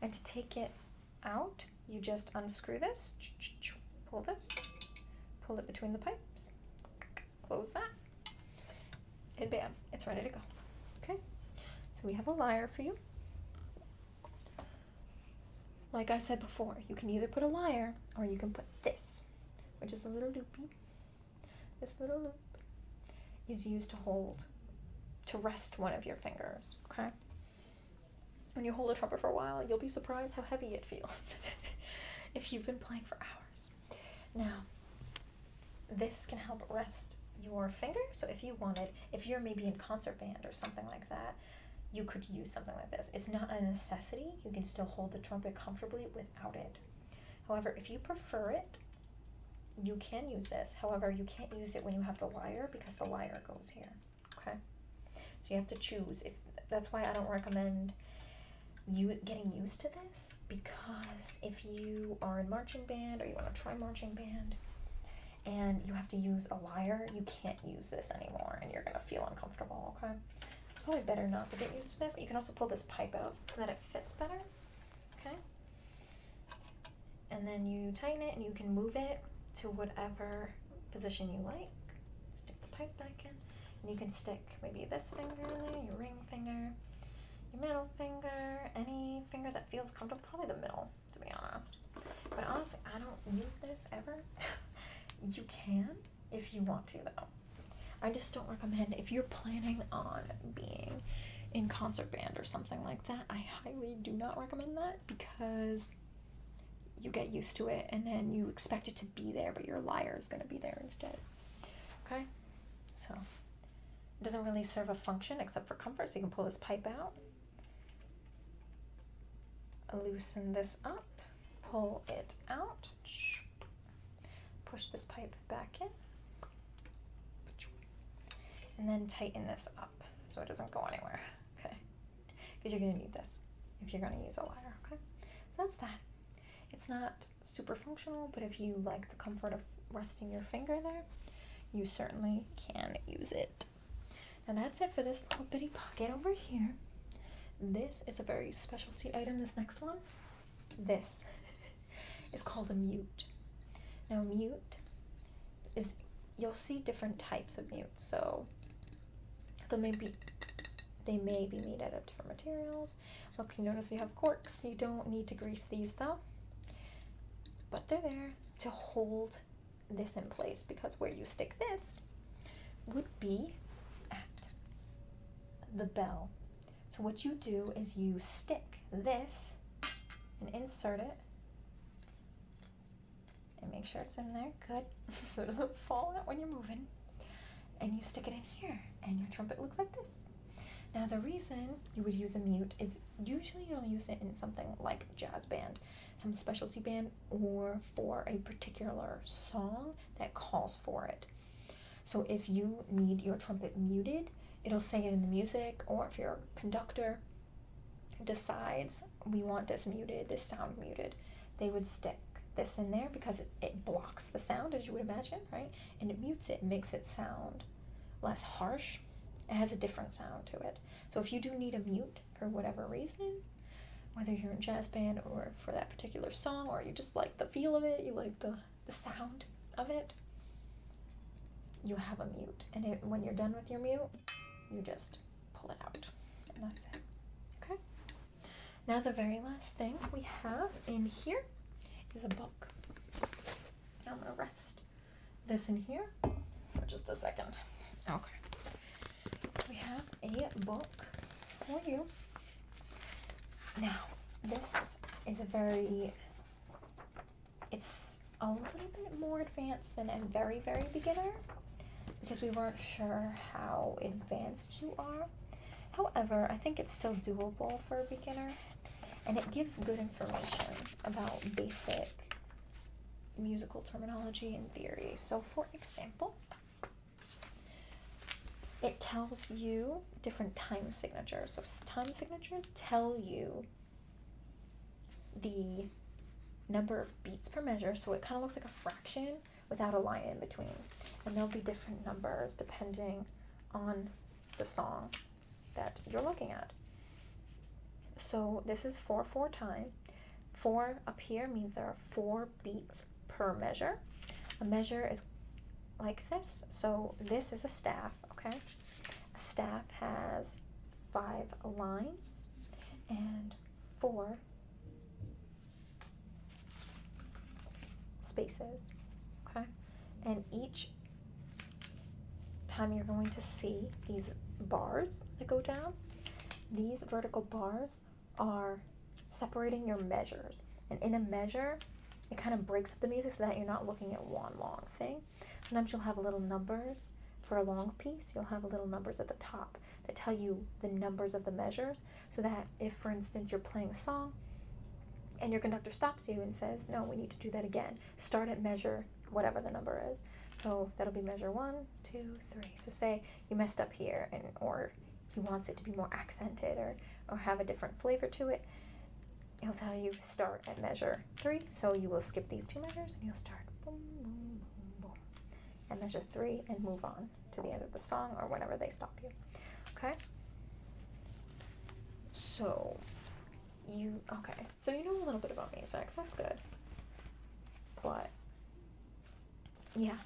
And to take it out, you just unscrew this, pull this, pull it between the pipes, close that, and bam, it's ready to go. Okay, so we have a lyre for you. Like I said before, you can either put a lyre or you can put this, which is a little loopy. This little loop is used to rest one of your fingers, okay? When you hold a trumpet for a while, you'll be surprised how heavy it feels if you've been playing for hours. Now, this can help rest your finger. So if you're maybe in concert band or something like that, you could use something like this. It's not a necessity. You can still hold the trumpet comfortably without it. However, if you prefer it, you can use this. However, you can't use it when you have the lyre because the lyre goes here, okay? So you have to choose. That's why I don't recommend you getting used to this, because if you are in marching band or you want to try marching band and you have to use a lyre, you can't use this anymore and you're going to feel uncomfortable, okay? So it's probably better not to get used to this. You can also pull this pipe out so that it fits better, okay? And then you tighten it and you can move it to whatever position you like. Stick the pipe back in, and you can stick maybe this finger in there, your ring finger, your middle finger, any finger that feels comfortable, probably the middle, to be honest. But honestly, I don't use this ever. You can if you want to, though. I just don't recommend, if you're planning on being in concert band or something like that, I highly do not recommend that, because you get used to it and then you expect it to be there, but your lyre is going to be there instead. Okay? So it doesn't really serve a function except for comfort, so you can pull this pipe out, loosen this up, pull it out, push this pipe back in, and then tighten this up so it doesn't go anywhere, okay? Because you're going to need this if you're going to use a lyre, okay? So that's that. It's not super functional, but if you like the comfort of resting your finger there, you certainly can use it. And that's it for this little bitty pocket over here. This is a very specialty item, this next one. This is called a mute. Now, mute is, you'll see different types of mutes. So they may be made out of different materials. Look, you notice you have corks. You don't need to grease these though. But they're there to hold this in place, because where you stick this would be at the bell. So what you do is you stick this and insert it and make sure it's in there, good, so it doesn't fall out when you're moving, and you stick it in here and your trumpet looks like this. Now, the reason you would use a mute is usually you'll use it in something like jazz band, some specialty band, or for a particular song that calls for it. So if you need your trumpet muted, it'll say it in the music, or if your conductor decides we want this muted, this sound muted, they would stick this in there because it blocks the sound, as you would imagine, right? And it mutes it, makes it sound less harsh. It has a different sound to it. So if you do need a mute for whatever reason, whether you're in jazz band or for that particular song, or you just like the feel of it, you like the sound of it, you have a mute. And when you're done with your mute, you just pull it out. And that's it. Okay? Now the very last thing we have in here is a book. I'm going to rest this in here for just a second. Okay. We have a book for you. Now, this is it's a little bit more advanced than a very, very beginner, because we weren't sure how advanced you are. However, I think it's still doable for a beginner, and it gives good information about basic musical terminology and theory. So, for example, it tells you different time signatures. So time signatures tell you the number of beats per measure. So it kind of looks like a fraction without a line in between. And there'll be different numbers depending on the song that you're looking at. So this is 4/4 time. 4 up here means there are 4 beats per measure. A measure is like this. So this is a staff, okay? A staff has 5 lines and 4 spaces, okay? And each time you're going to see these bars that go down, these vertical bars are separating your measures. And in a measure, it kind of breaks up the music so that you're not looking at one long thing. Sometimes you'll have little numbers for a long piece. You'll have little numbers at the top that tell you the numbers of the measures, so that if, for instance, you're playing a song and your conductor stops you and says, no, we need to do that again, start at measure whatever the number is. So that'll be measure 1, 2, 3. So say you messed up here, and or he wants it to be more accented or have a different flavor to it, he'll tell you start at measure 3. So you will skip these 2 measures and you'll start boom, boom, boom, boom, at measure 3 and move on to the end of the song or whenever they stop you. Okay? So you know a little bit about music. That's good. But yeah,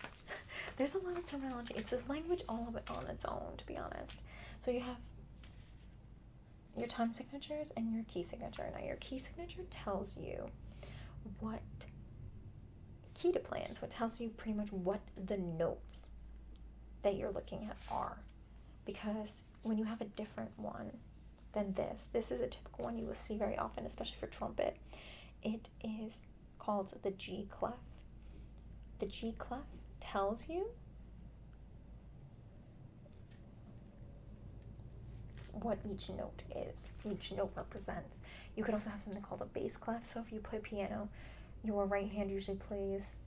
there's a lot of terminology. It's a language all of it on its own, to be honest. So you have your time signatures and your key signature. Now your key signature tells you what key to play in. So it tells you pretty much what the notes that you're looking at are. Because when you have a different one than this is a typical one you will see very often, especially for trumpet. It is called the G clef. The G clef tells you what each note is, each note represents. You could also have something called a bass clef. So if you play piano, your right hand usually plays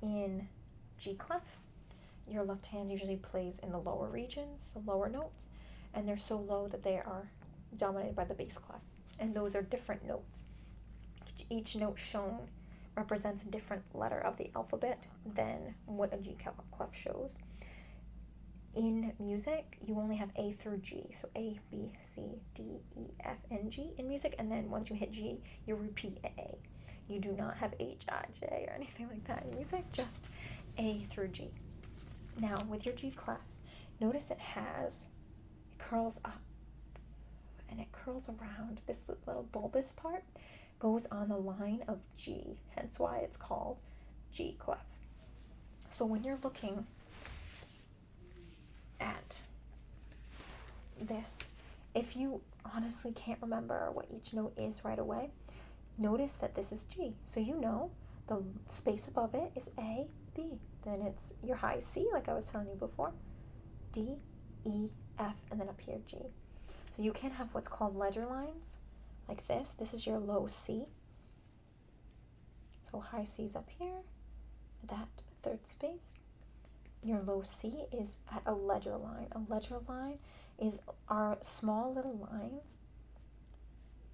in G clef. Your left hand usually plays in the lower regions, the lower notes, and they're so low that they are dominated by the bass clef. And those are different notes. Each note shown represents a different letter of the alphabet than what a G clef shows. In music, you only have A through G, so A, B, C, D, E, F, and G in music, and then once you hit G, you repeat A. You do not have H, I, J, or anything like that in music, just A through G. Now, with your G clef, notice it curls up, and it curls around. This little bulbous part goes on the line of G, hence why it's called G clef. So when you're looking at this, if you honestly can't remember what each note is right away, notice that this is G. So you know the space above it is A, B. Then it's your high C, like I was telling you before, D, E, F, and then up here G. So you can have what's called ledger lines, like this. This is your low C. So high C's up here, that third space. Your low C is at a ledger line. A ledger line are small little lines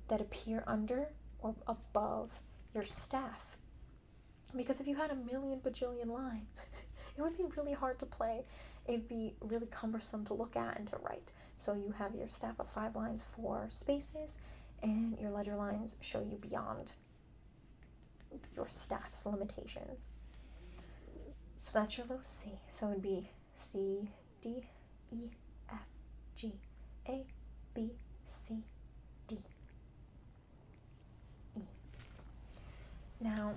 that appear under or above your staff. Because if you had a million bajillion lines, it would be really hard to play. It'd be really cumbersome to look at and to write. So you have your staff of 5 lines for spaces, and your ledger lines show you beyond your staff's limitations. So that's your low C. So it'd be C, D, E, F, G, A, B, C, D, E. Now,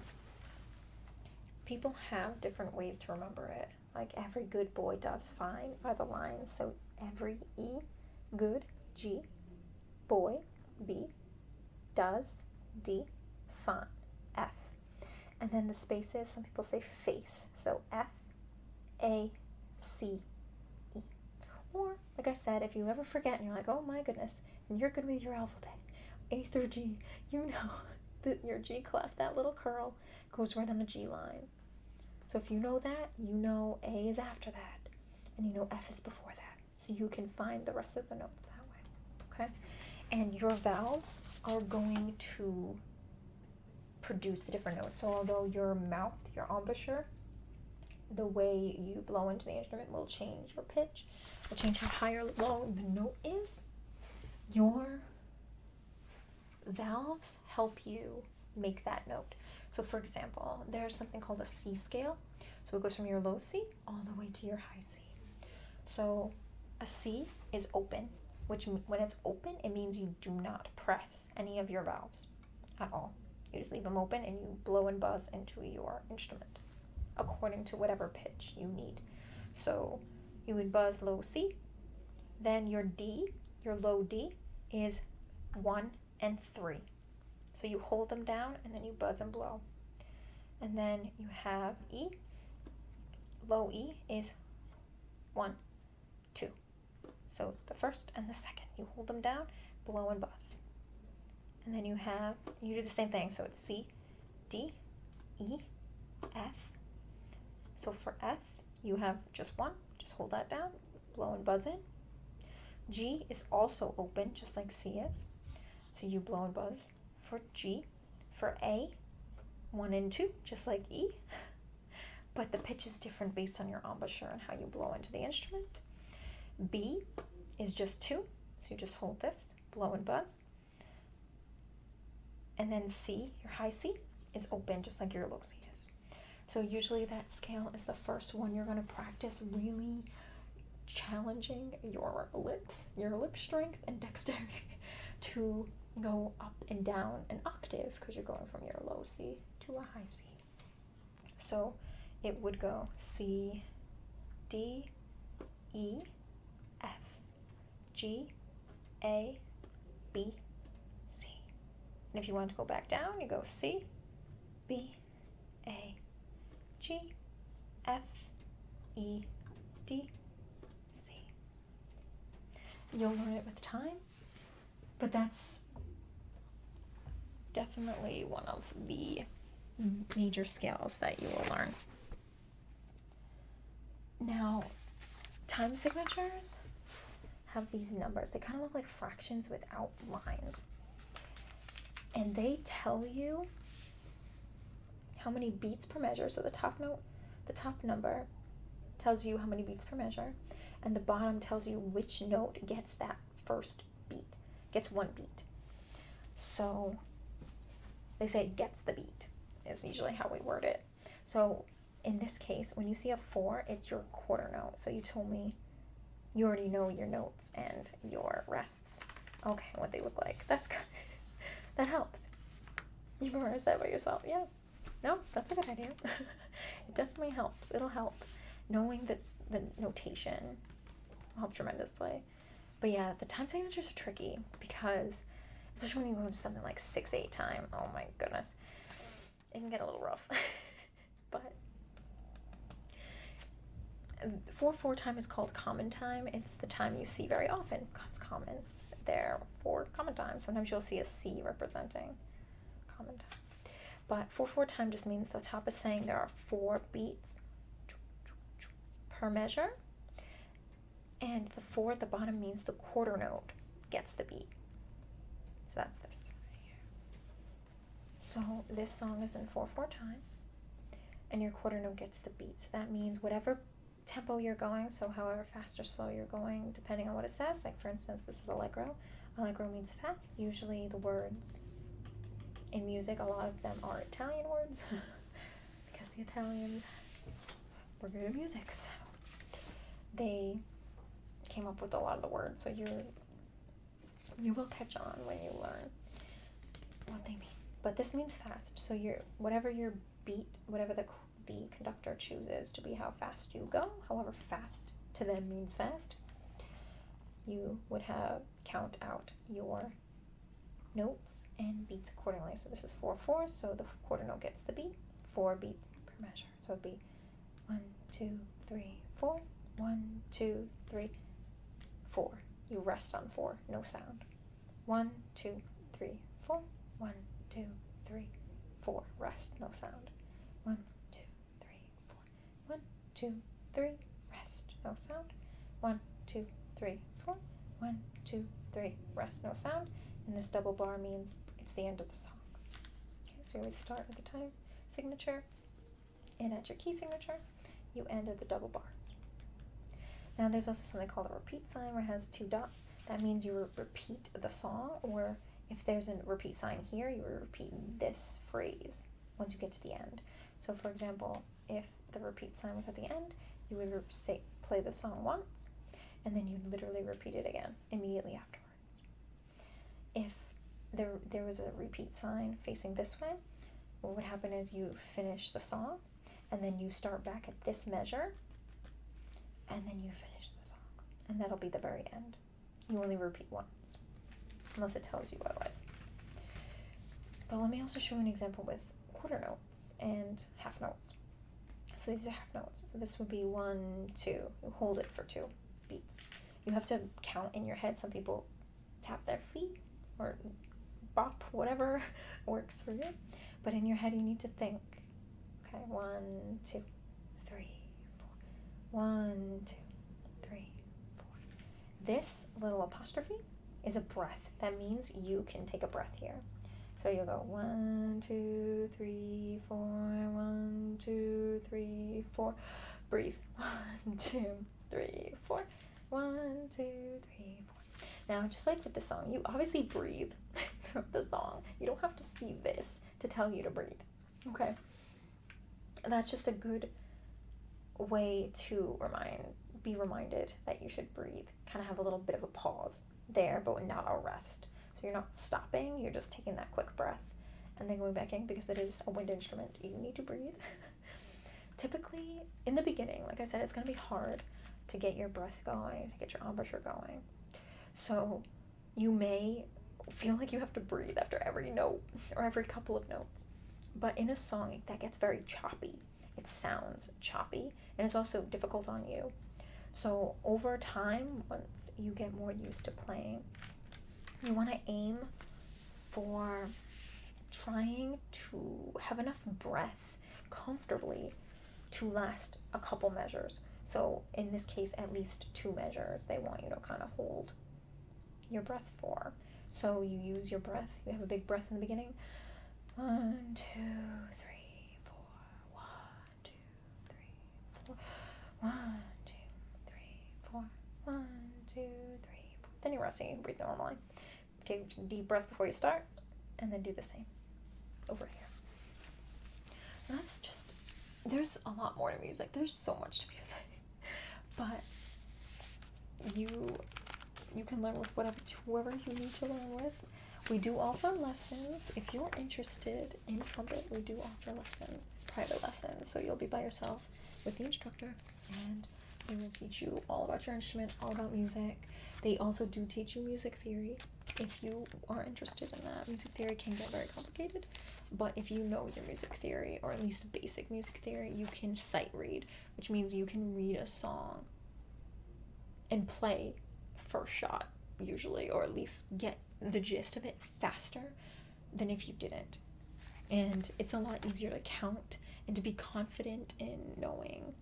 people have different ways to remember it. Like every good boy does fine are the lines. So every E, good, G, boy, B, does, D, fine, F. And then the spaces, some people say face. So F, A, C, E. Or, like I said, if you ever forget and you're like, oh my goodness, and you're good with your alphabet, A through G, you know that your G clef, that little curl, goes right on the G line. So if you know that, you know A is after that, and you know F is before that. So you can find the rest of the notes that way, okay? And your valves are going to produce the different notes. So although your mouth, your embouchure, the way you blow into the instrument will change your pitch, will change how high or low the note is, your valves help you make that note. So for example, there's something called a C scale. So it goes from your low C all the way to your high C. So a C is open, which when it's open, it means you do not press any of your valves at all. You just leave them open and you blow and buzz into your instrument according to whatever pitch you need. So you would buzz low C, then your D, your low D, is 1 and 3. So you hold them down and then you buzz and blow. And then you have E. Low E is 1, 2. So the first and the second, you hold them down, blow and buzz. And then you do the same thing. So it's C, D, E, F. So for F, you have just 1, just hold that down, blow and buzz in. G is also open, just like C is. So you blow and buzz for G. For A, 1 and 2, just like E. But the pitch is different based on your embouchure and how you blow into the instrument. B is just 2, so you just hold this, blow and buzz. And then C, your high C, is open, just like your low C is. So usually that scale is the first one you're going to practice, really challenging your lips, your lip strength and dexterity to go up and down an octave, because you're going from your low C to a high C. So it would go C, D, E, F, G, A, B, C. And if you want to go back down, you go C, B, A, G, F, E, D, C. You'll learn it with time, but that's definitely one of the major scales that you will learn. Now, time signatures have these numbers. They kind of look like fractions without lines. And they tell you how many beats per measure. So the top number tells you how many beats per measure, and the bottom tells you which note gets that first beat, gets 1 beat. So they say gets the beat is usually how we word it. So in this case, when you see a 4, it's your quarter note. So you told me you already know your notes and your rests. Okay, what they look like. That's good. That helps. You memorize that by yourself. Yeah. No, that's a good idea. It definitely helps. It'll help. Knowing that the notation will help tremendously. But yeah, the time signatures are tricky because, especially when you go into something like 6/8 time, oh my goodness, it can get a little rough. But 4/4 time is called common time. It's the time you see very often. It's common. It's there for common time. Sometimes you'll see a C representing common time. But 4/4 time just means the top is saying there are 4 beats per measure. And the 4 at the bottom means the quarter note gets the beat. So that's this right here. So this song is in 4/4 time, and your quarter note gets the beat. So that means whatever tempo you're going, so however fast or slow you're going, depending on what it says. Like for instance, this is allegro. Allegro means fast. Usually the words in music, a lot of them are Italian words because the Italians were good at music, so they came up with a lot of the words. So you will catch on when you learn what they mean. But this means fast. So whatever your beat, whatever the conductor chooses to be how fast you go, however fast to them means fast, you would have count out your notes and beats accordingly. So this is 4/4, so the quarter note gets the beat, 4 beats per measure. So it'd be 1, 2, 3, 4, 1, 2, 3, 4. You rest on 4, no sound. 1, 2, 3, 4, 1, 2, 3, 4, rest, no sound. 1, 2, 3, 4, 1, 2, 3, rest, no sound. 1, 2, 3, 4, 1, 2, 3, rest, no sound. And this double bar means it's the end of the song. Okay, so you always start with the time signature, and at your key signature, you end at the double bars. Now there's also something called a repeat sign where it has 2 dots. That means you repeat the song, or if there's a repeat sign here, you would repeat this phrase once you get to the end. So for example, if the repeat sign was at the end, you would play the song once, and then you'd literally repeat it again immediately afterwards. If there was a repeat sign facing this way, what would happen is you finish the song, and then you start back at this measure, and then you finish the song. And that'll be the very end. You only repeat once, unless it tells you otherwise. But let me also show you an example with quarter notes and half notes. So these are half notes. So this would be 1, 2. You hold it for 2 beats. You have to count in your head. Some people tap their feet or bop, whatever works for you. But in your head, you need to think. Okay, 1, 2, 3, 4. 1, 2, 3, 4. This little apostrophe is a breath. That means you can take a breath here. So you'll go 1, 2, 3, 4, 1, 2, 3, 4. Breathe. 1, 2, 3, 4. 1, 2, 3, 4. Now, just like with the song, you obviously breathe throughout the song. You don't have to see this to tell you to breathe. Okay? And that's just a good way to be reminded that you should breathe. Kind of have a little bit of a pause there, but not a rest. So you're not stopping, you're just taking that quick breath and then going back in, because it is a wind instrument. You need to breathe. Typically, in the beginning, like I said, it's going to be hard to get your breath going, to get your embouchure going. So you may feel like you have to breathe after every note or every couple of notes. But in a song, that gets very choppy. It sounds choppy, and it's also difficult on you. So over time, once you get more used to playing, you want to aim for trying to have enough breath comfortably to last a couple measures. So in this case, at least 2 measures they want you to kind of hold your breath for. So you use your breath. You have a big breath in the beginning. 1, 2, 3, 4. 1, 2, 3, 4. 1, 2, 3, 4. 1, 2, 3, 4. Then you're resting. You can breathe normally. Take a deep breath before you start, and then do the same over here. And that's just, there's a lot more to music. There's so much to music. But you can learn with whoever you need to learn with. We do offer lessons. If you're interested in trumpet, we do offer lessons, private lessons. So you'll be by yourself with the instructor, and they will teach you all about your instrument, all about music. They also do teach you music theory if you are interested in that. Music theory can get very complicated, but if you know your music theory, or at least basic music theory, you can sight read, which means you can read a song and play first shot, usually, or at least get the gist of it faster than if you didn't. And it's a lot easier to count and to be confident in knowing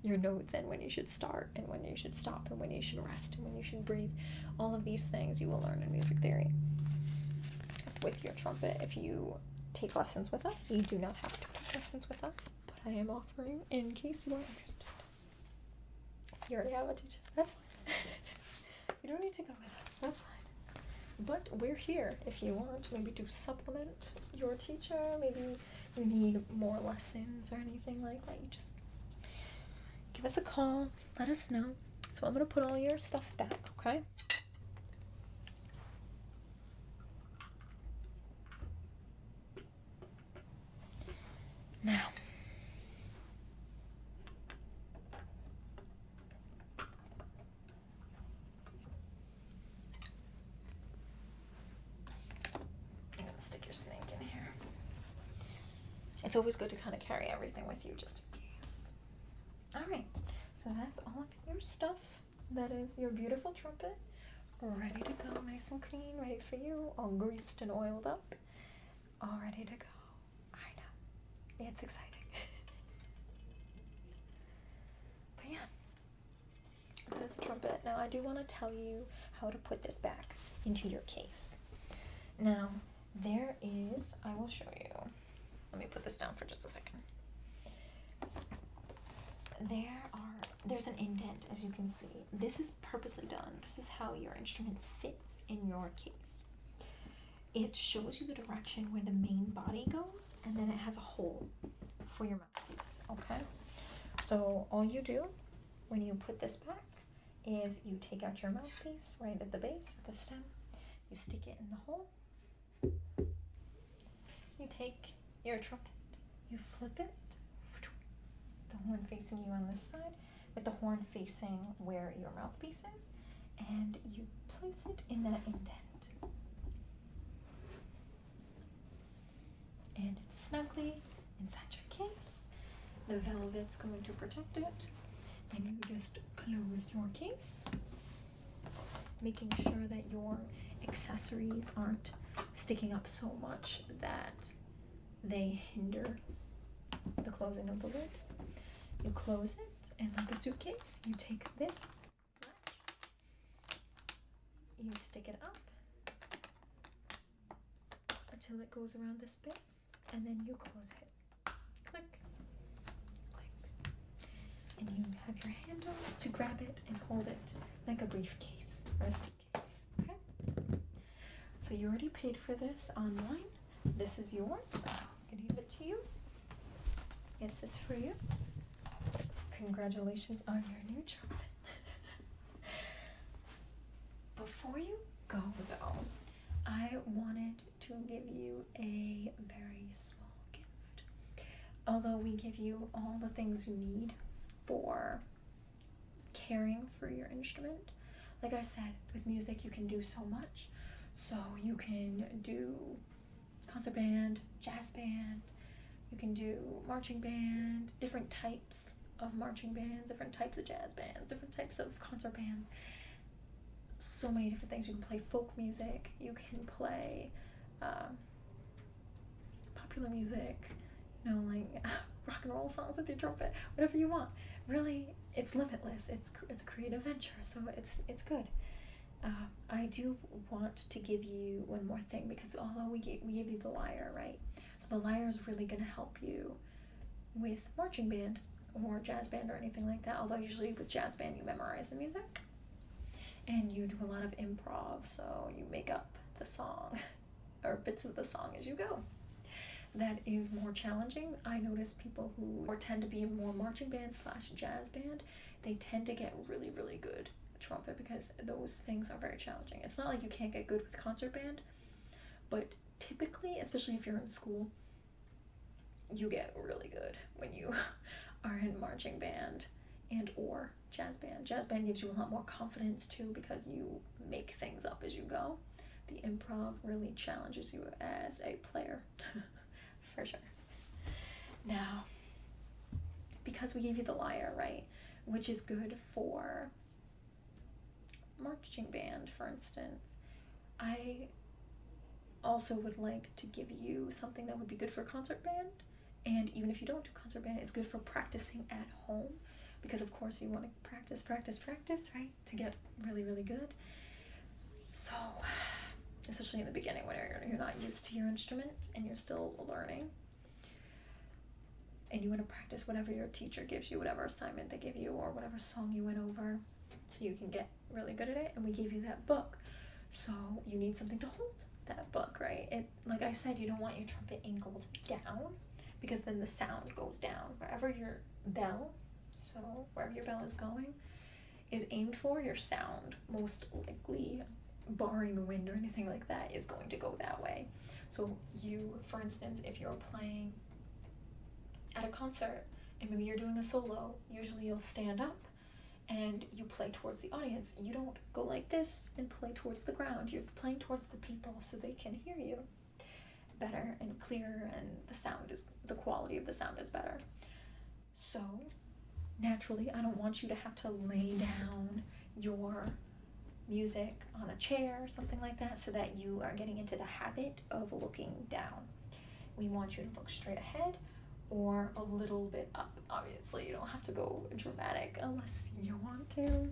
your notes and when you should start and when you should stop and when you should rest and when you should breathe. All of these things you will learn in music theory. With your trumpet, if you take lessons with us, you do not have to take lessons with us, but I am offering in case you are interested. If you already have a teacher, that's fine. You don't need to go with us, that's fine. But we're here if you want maybe to supplement your teacher. Maybe you need more lessons or anything like that. You just give us a call, let us know. So I'm going to put all your stuff back, okay? Now, I'm going to stick your snake in here. It's always good to kind of carry everything with you just in case. Alright, so that's all of your stuff. That is your beautiful trumpet, ready to go, nice and clean, ready for you, all greased and oiled up, all ready to go. I know, it's exciting. But yeah, that is the trumpet. Now I do want to tell you how to put this back into your case. Now, there is, I will show you. Let me put this down for just a second. There's an indent, as you can see. This is purposely done. This is how your instrument fits in your case. it shows you the direction where the main body goes, and then it has a hole for your mouthpiece, okay? So all you do when you put this back is you take out your mouthpiece right at the base, at the stem, you stick it in the hole, you take your trumpet, you flip it, the horn facing you on this side, with the horn facing where your mouthpiece is, and you place it in that indent. And it's snugly inside your case. The velvet's going to protect it, and you just close your case, making sure that your accessories aren't sticking up so much that they hinder the closing of the lid. You close it, and like a suitcase, you take this latch, you stick it up until it goes around this bit, and then you close it. Click, click. And you have your handle to grab it and hold it like a briefcase or a suitcase, okay? So you already paid for this online. This is yours. I'm gonna give it to you. This is for you. Congratulations on your new trumpet. Before you go though, I wanted to give you a very small gift. Although we give you all the things you need for caring for your instrument, like I said, with music you can do so much. So you can do concert band, jazz band, you can do marching band, different types of marching bands, different types of jazz bands, different types of concert bands. So many different things. You can play folk music, you can play popular music, you know, like rock and roll songs with your trumpet, whatever you want. Really, it's limitless. It's a creative venture, so it's good. I do want to give you one more thing, because although we gave you the lyre, right? So the lyre is really going to help you with marching band or jazz band or anything like that. Although usually with jazz band you memorize the music and you do a lot of improv, so you make up the song or bits of the song as you go. That is more challenging. I notice people who tend to be more marching band / jazz band, they tend to get really, really good at trumpet, because those things are very challenging. It's not like you can't get good with concert band, but typically, especially if you're in school, you get really good when you are in marching band and or jazz band. Jazz band gives you a lot more confidence too, because you make things up as you go. The improv really challenges you as a player, for sure. Now, because we gave you the lyre, right, which is good for marching band, for instance, I also would like to give you something that would be good for concert band. And even if you don't do concert band, it's good for practicing at home, because of course you want to practice, right, to get really, really good. So, especially in the beginning when you're not used to your instrument and you're still learning, and you want to practice whatever your teacher gives you, whatever assignment they give you, or whatever song you went over, so you can get really good at it. And we gave you that book, so you need something to hold that book, right? It, like I said, you don't want your trumpet angled down, because then the sound goes down. Wherever your bell is going, is aimed for, your sound, most likely, barring the wind or anything like that, is going to go that way. So you, for instance, if you're playing at a concert and maybe you're doing a solo, usually you'll stand up and you play towards the audience. You don't go like this and play towards the ground. You're playing towards the people so they can hear you better and clearer, and the quality of the sound is better. So naturally, I don't want you to have to lay down your music on a chair or something like that, so that you are getting into the habit of looking down. We want you to look straight ahead or a little bit up. Obviously, you don't have to go dramatic unless you want to,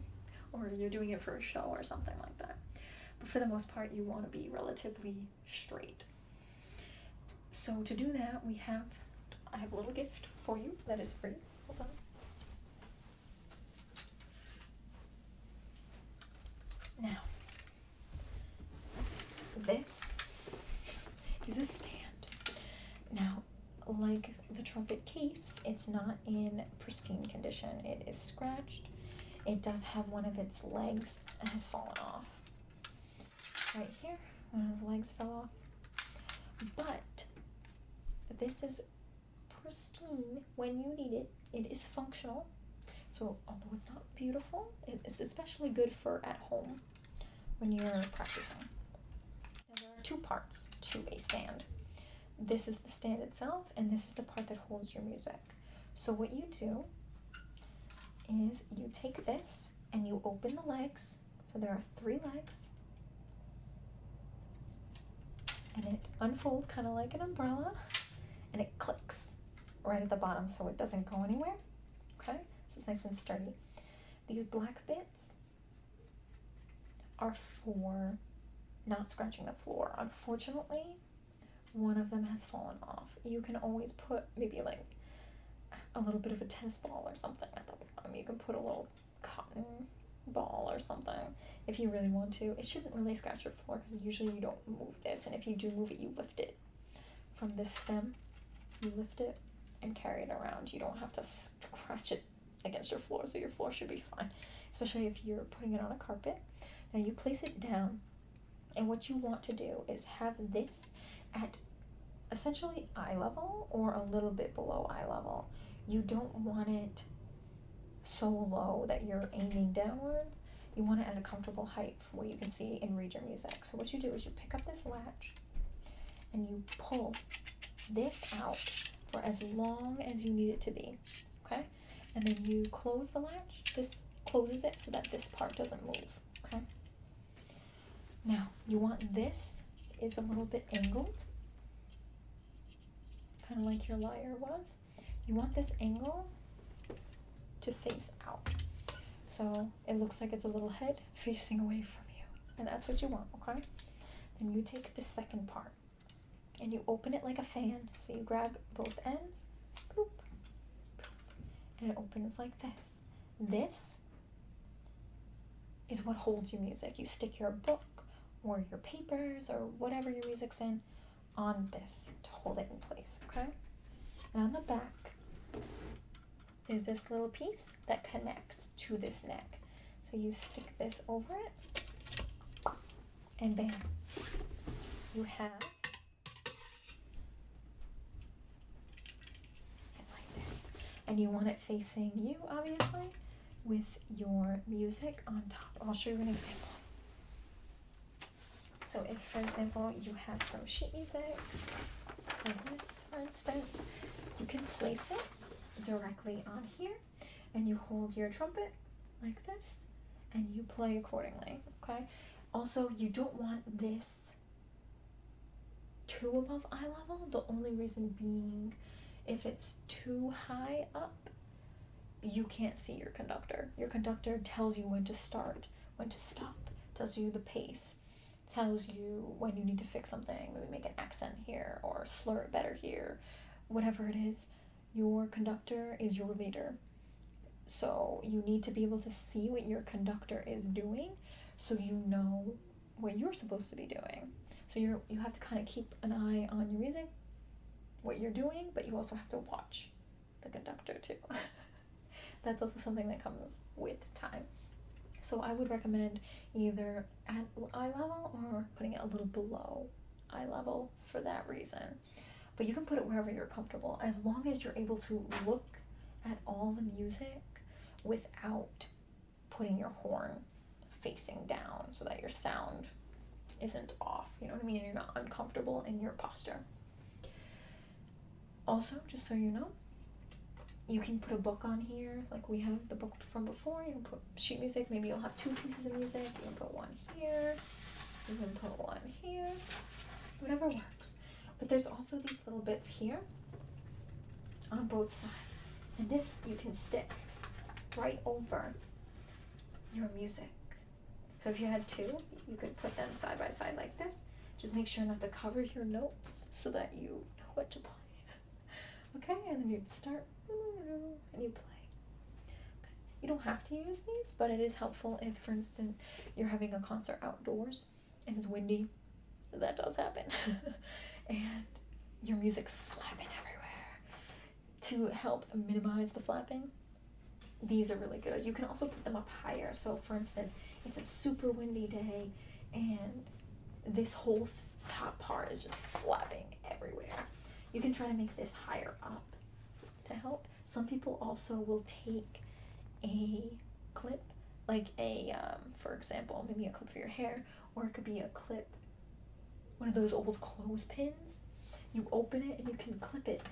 or you're doing it for a show or something like that. But for the most part, you want to be relatively straight. So to do that, I have a little gift for you that is free. Hold on. Now, this is a stand. Now, like the trumpet case, it's not in pristine condition. It is scratched. It does have one of its legs that has fallen off. Right here, one of the legs fell off. But this is pristine when you need it. It is functional. So although it's not beautiful, it's especially good for at home when you're practicing. Now there are two parts to a stand. This is the stand itself, and this is the part that holds your music. So what you do is you take this and you open the legs. So there are 3 legs. And it unfolds kind of like an umbrella, and it clicks right at the bottom so it doesn't go anywhere. Okay? So it's nice and sturdy. These black bits are for not scratching the floor. Unfortunately, one of them has fallen off. You can always put maybe like a little bit of a tennis ball or something at the bottom. You can put a little cotton ball or something if you really want to. It shouldn't really scratch your floor because usually you don't move this, and if you do move it, you lift it from this stem. You lift it and carry it around. You don't have to scratch it against your floor, so your floor should be fine, especially if you're putting it on a carpet. Now you place it down, and what you want to do is have this at essentially eye level or a little bit below eye level. You don't want it so low that you're aiming downwards. You want it at a comfortable height where you can see and read your music. So what you do is you pick up this latch and you pull this out for as long as you need it to be, okay? And then you close the latch. This closes it so that this part doesn't move, okay? Now, you want this is a little bit angled, kind of like your lyre was. You want this angle to face out. So it looks like it's a little head facing away from you. And that's what you want, okay? Then you take the second part and you open it like a fan. So you grab both ends, boop, boop, and it opens like this. This is what holds your music. You stick your book or your papers or whatever your music's in on this to hold it in place, okay? And on the back, there's this little piece that connects to this neck. So you stick this over it, and bam, you have it like this. And you want it facing you, obviously, with your music on top. I'll show you an example. So if, for example, you have some sheet music, like this, for instance, you can place it directly on here, and you hold your trumpet like this, and you play accordingly, okay? Also, you don't want this too above eye level. The only reason being, if it's too high up, you can't see your conductor. Your conductor tells you when to start, when to stop, tells you the pace, tells you when you need to fix something, maybe make an accent here or slur it better here, whatever it is. Your conductor is your leader. So you need to be able to see what your conductor is doing so you know what you're supposed to be doing. So you have to kind of keep an eye on your music, what you're doing, but you also have to watch the conductor too. That's also something that comes with time. So I would recommend either at eye level or putting it a little below eye level for that reason. But you can put it wherever you're comfortable, as long as you're able to look at all the music without putting your horn facing down so that your sound isn't off, you know what I mean? And you're not uncomfortable in your posture. Also, just so you know, you can put a book on here, like we have the book from before. You can put sheet music, maybe you'll have 2 pieces of music. You can put one here, you can put one here, whatever works. But there's also these little bits here on both sides. And this you can stick right over your music. So if you had 2, you could put them side by side like this. Just make sure not to cover your notes so that you know what to play. Okay, and then you'd start and you play. Okay. You don't have to use these, but it is helpful if, for instance, you're having a concert outdoors and it's windy. That does happen. and your music's flapping everywhere. To help minimize the flapping, these are really good. You can also put them up higher. So for instance, it's a super windy day and this whole top part is just flapping everywhere. You can try to make this higher up to help. Some people also will take a clip, like a, for example, maybe a clip for your hair, or it could be a clip, one of those old clothespins. You open it and you can clip it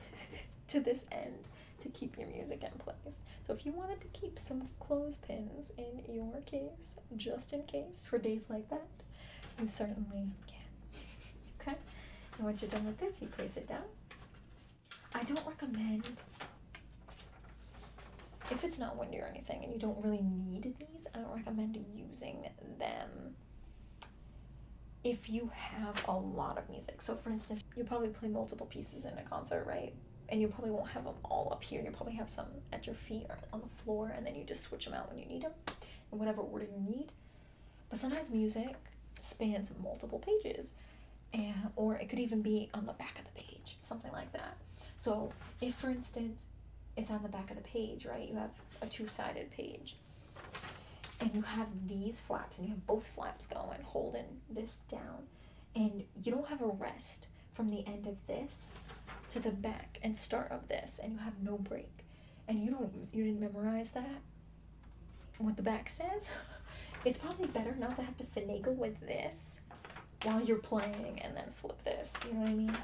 to this end to keep your music in place. So if you wanted to keep some clothespins in your case, just in case, for days like that, you certainly can. Okay? And once you're done with this, you place it down. I don't recommend, if it's not windy or anything and you don't really need these, I don't recommend using them if you have a lot of music. So for instance, you'll probably play multiple pieces in a concert, right? And you probably won't have them all up here. You'll probably have some at your feet or on the floor, and then you just switch them out when you need them, in whatever order you need. But sometimes music spans multiple pages, or it could even be on the back of the page, something like that. So if, for instance, it's on the back of the page, right? You have a two-sided page, and you have these flaps, and you have both flaps going, holding this down, and you don't have a rest from the end of this to the back and start of this, and you have no break, and you didn't memorize that, what the back says. It's probably better not to have to finagle with this while you're playing and then flip this, you know what I mean?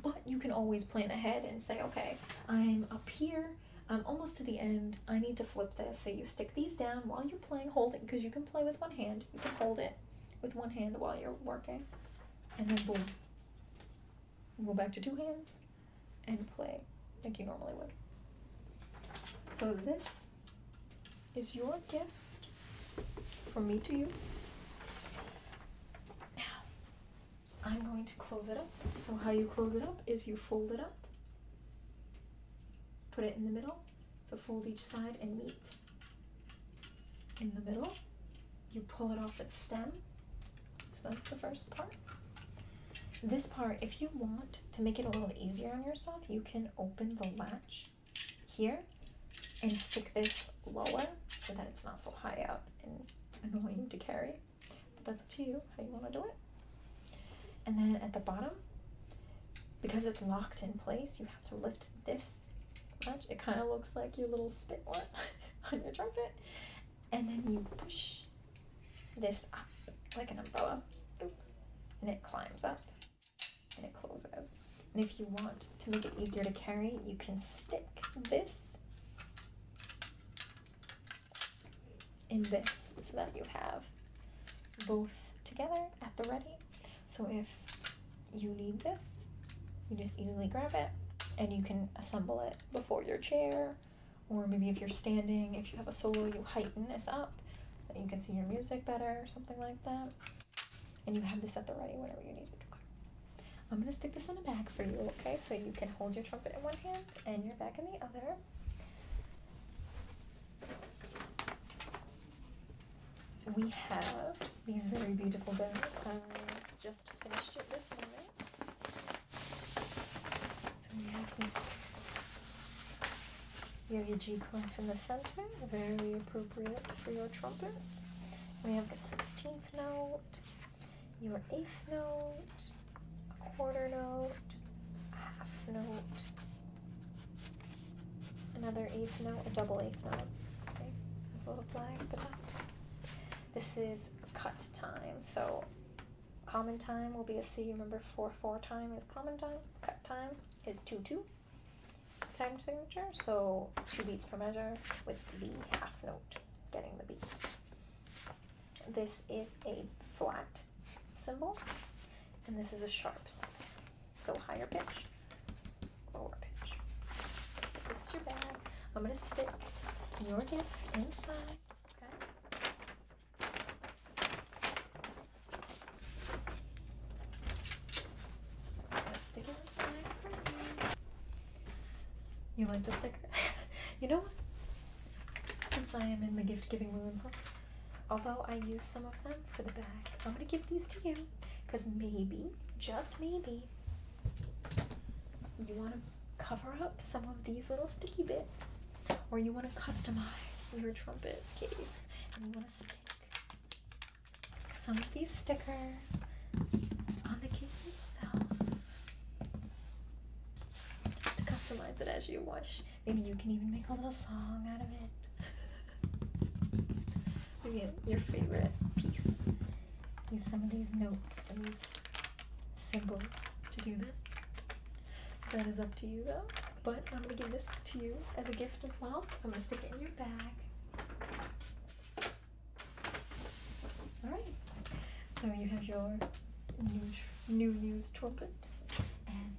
But you can always plan ahead and say, okay, I'm up here, I'm almost to the end, I need to flip this. So you stick these down while you're playing, hold it, because you can play with one hand, you can hold it with one hand while you're working, and then boom. Go back to two hands and play like you normally would. So this is your gift from me to you. Now, I'm going to close it up. So how you close it up is you fold it up, put it in the middle. So fold each side and meet in the middle. You pull it off its stem. So that's the first part. This part, if you want to make it a little easier on yourself, you can open the latch here and stick this lower so that it's not so high up and annoying to carry. But that's up to you how you want to do it. And then at the bottom, because it's locked in place, you have to lift this latch. It kind of looks like your little spit one on your trumpet. And then you push this up like an umbrella, and it climbs up. And it closes. And if you want to make it easier to carry, you can stick this in this so that you have both together at the ready. So if you need this, you just easily grab it and you can assemble it before your chair, or maybe if you're standing, if you have a solo, you heighten this up so that you can see your music better or something like that. And you have this at the ready whenever you need it. I'm going to stick this in a bag for you, okay? So you can hold your trumpet in one hand and your bag in the other. We have these very beautiful bags. I just finished it this morning. So we have some stickers. You have your G clef in the center, very appropriate for your trumpet. We have a 16th note, your 8th note, quarter note, a half note, another 8th note, a double 8th note. See, there's a little flag at the top. This is cut time. So common time will be a C. Remember 4/4 time is common time. Cut time is 2/2 time signature. So 2 beats per measure with the half note getting the beat. This is a flat cymbal. And this is a sharp cymbal. So higher pitch, lower pitch. This is your bag. I'm going to stick your gift inside. Okay. So I'm going to stick it inside for you. You like the sticker? You know what? Since I am in the gift giving mood, although I use some of them for the bag, I'm going to give these to you. because maybe, just maybe, you want to cover up some of these little sticky bits, or you want to customize your trumpet case and you want to stick some of these stickers on the case itself to customize it as you wish. Maybe you can even make a little song out of it. Maybe your favorite piece. Use some of these notes and these symbols to do that. That is up to you though. But I'm going to give this to you as a gift as well. So I'm going to stick it in your bag. Alright. So you have your new used trumpet and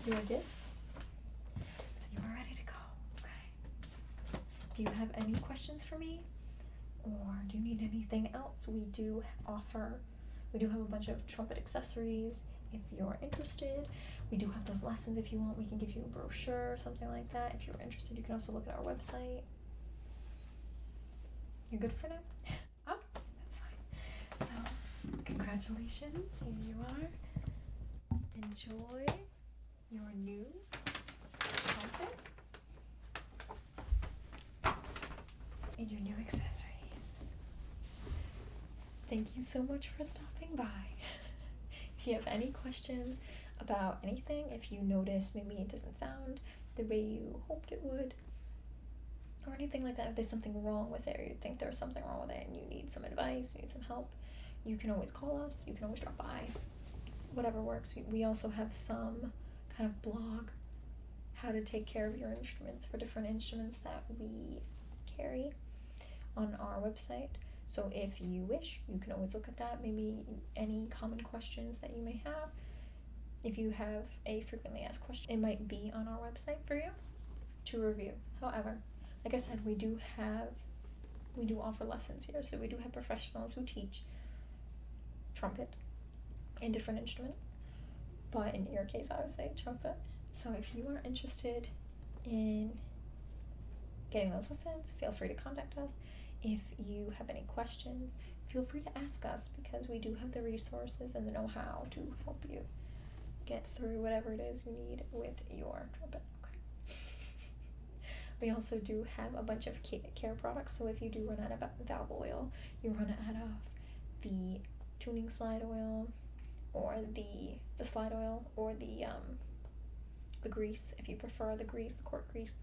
your gifts. So you are ready to go. Okay. Do you have any questions for me? Or do you need anything else? We do have a bunch of trumpet accessories if you're interested. We do have those lessons if you want. We can give you a brochure or something like that. If you're interested, you can also look at our website. You're good for now? Oh, that's fine. So, congratulations. Here you are. Enjoy your new trumpet and your new accessories. Thank you so much for stopping by. If you have any questions about anything, if you notice maybe it doesn't sound the way you hoped it would, or anything like that, if there's something wrong with it, or you think there's something wrong with it and you need some advice, you need some help, you can always call us, you can always drop by, whatever works. We also have some kind of blog, how to take care of your instruments for different instruments that we carry on our website. So if you wish, you can always look at that, maybe any common questions that you may have. If you have a frequently asked question, it might be on our website for you to review. However, like I said, we do offer lessons here. So we do have professionals who teach trumpet and different instruments. But in your case, I would say trumpet. So if you are interested in getting those lessons, feel free to contact us. If you have any questions, feel free to ask us, because we do have the resources and the know-how to help you get through whatever it is you need with your trumpet. Okay. We also do have a bunch of care products, so if you do run out of valve oil, you run out of the tuning slide oil, or the slide oil, or the grease, if you prefer the grease, the cork grease,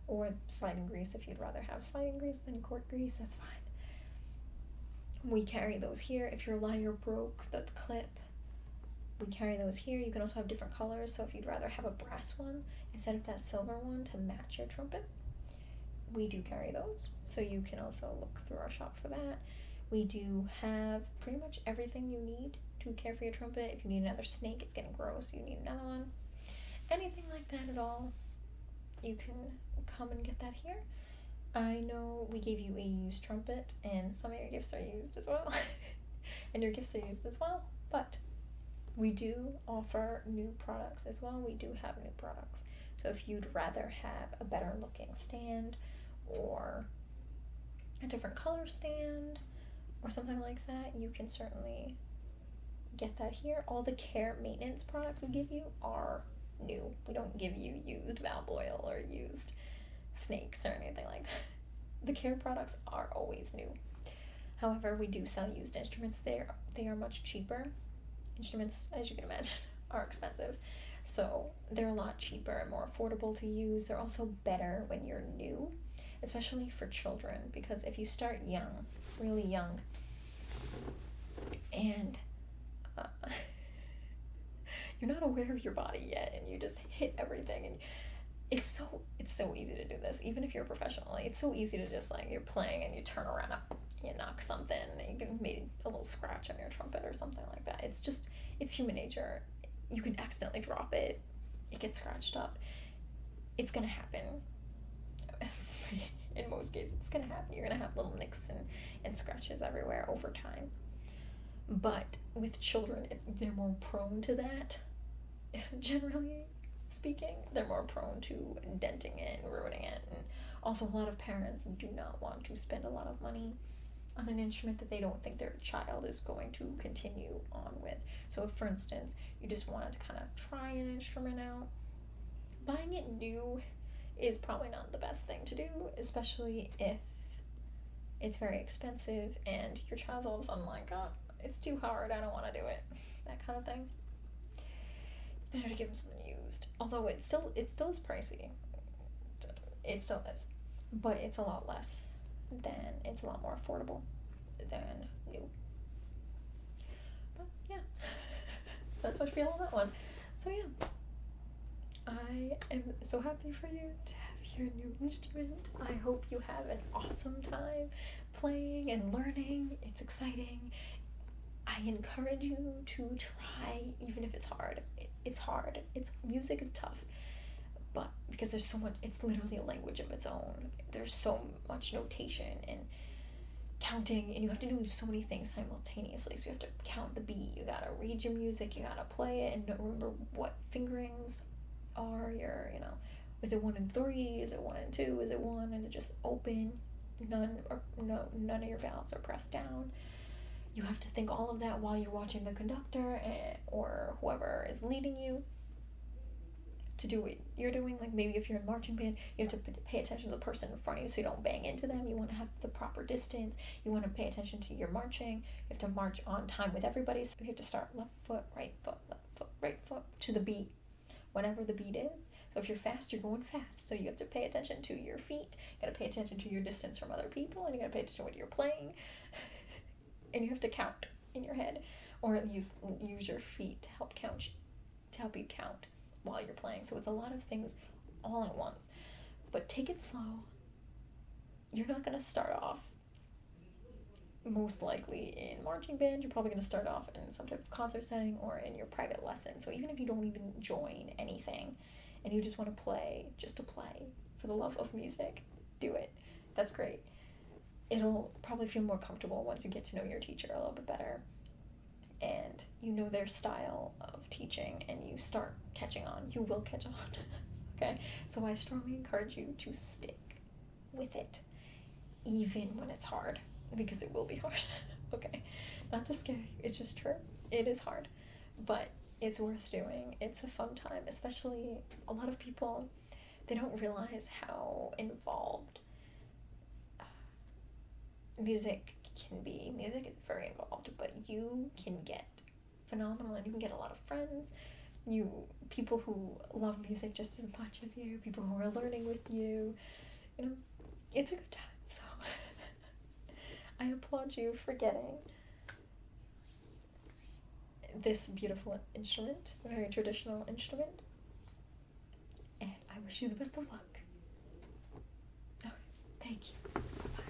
or sliding grease if you'd rather have sliding grease than cork grease, that's fine. We carry those here. If your lyre broke the clip, we carry those here. You can also have different colors, so if you'd rather have a brass one instead of that silver one to match your trumpet, we do carry those. So you can also look through our shop for that. We do have pretty much everything you need to care for your trumpet. If you need another snake, it's getting gross, you need another one. Anything like that at all, you can come and get that here. I know we gave you a used trumpet, and some of your gifts are used as well. And your gifts are used as well, but we do offer new products as well. We do have new products. So if you'd rather have a better looking stand, or a different color stand, or something like that, you can certainly get that here. All the care maintenance products we give you are new. We don't give you used valve oil or used snakes or anything like that. The care products are always new. However, we do sell used instruments. They are much cheaper. Instruments, as you can imagine, are expensive. So they're a lot cheaper and more affordable to use. They're also better when you're new, especially for children, because if you start young, really young, and you're not aware of your body yet, and you just hit everything, and it's so easy to do this, even if you're a professional. Like, it's so easy to just, like, you're playing and you turn around, you knock something, you get made a little scratch on your trumpet or something like that. It's human nature. You can accidentally drop it, it gets scratched up. It's gonna happen. In most cases, it's gonna happen. You're gonna have little nicks and scratches everywhere over time. But with children, they're more prone to that. Generally speaking, they're more prone to denting it and ruining it. And also, a lot of parents do not want to spend a lot of money on an instrument that they don't think their child is going to continue on with. So if, for instance, you just wanted to kind of try an instrument out, buying it new is probably not the best thing to do, especially if it's very expensive and your child's all of a sudden like, oh, it's too hard, I don't want to do it, that kind of thing. It's better to give them something used, although it still is pricey. It still is, but it's a lot less than, it's a lot more affordable than new. But yeah, that's my spiel on that one. So yeah, I am so happy for you to have your new instrument. I hope you have an awesome time playing and learning. It's exciting. I encourage you to try, even if it's hard. It's hard. Music is tough, but because there's so much, it's literally a language of its own. There's so much notation and counting, and you have to do so many things simultaneously. So you have to count the beat, you gotta read your music, you gotta play it, and remember what fingerings are your, is it 1 and 3, is it 1 and 2, is it 1, is it just open, none of your valves are pressed down. You have to think all of that while you're watching the conductor or whoever is leading you to do what you're doing. Like maybe if you're in marching band, you have to pay attention to the person in front of you so you don't bang into them. You want to have the proper distance. You want to pay attention to your marching. You have to march on time with everybody. So you have to start left foot, right foot, right foot to the beat, whatever the beat is. So if you're fast, you're going fast. So you have to pay attention to your feet. You got to pay attention to your distance from other people, and you got to pay attention to what you're playing. And you have to count in your head, or use your feet to help you count while you're playing. So it's a lot of things all at once, but take it slow. You're not going to start off, most likely in marching band. You're probably going to start off in some type of concert setting or in your private lesson. So even if you don't even join anything and you just want to play just to play for the love of music, do it. That's great. It'll probably feel more comfortable once you get to know your teacher a little bit better and you know their style of teaching and you start catching on. You will catch on. Okay? So I strongly encourage you to stick with it, even when it's hard, because it will be hard. Okay? Not to scare you. It's just true. It is hard, but it's worth doing. It's a fun time, especially a lot of people, they don't realize how involved music can be. Music is very involved, but you can get phenomenal and you can get a lot of friends. People who love music just as much as you, people who are learning with you, it's a good time. So I applaud you for getting this beautiful instrument, a very traditional instrument, and I wish you the best of luck. Okay, thank you.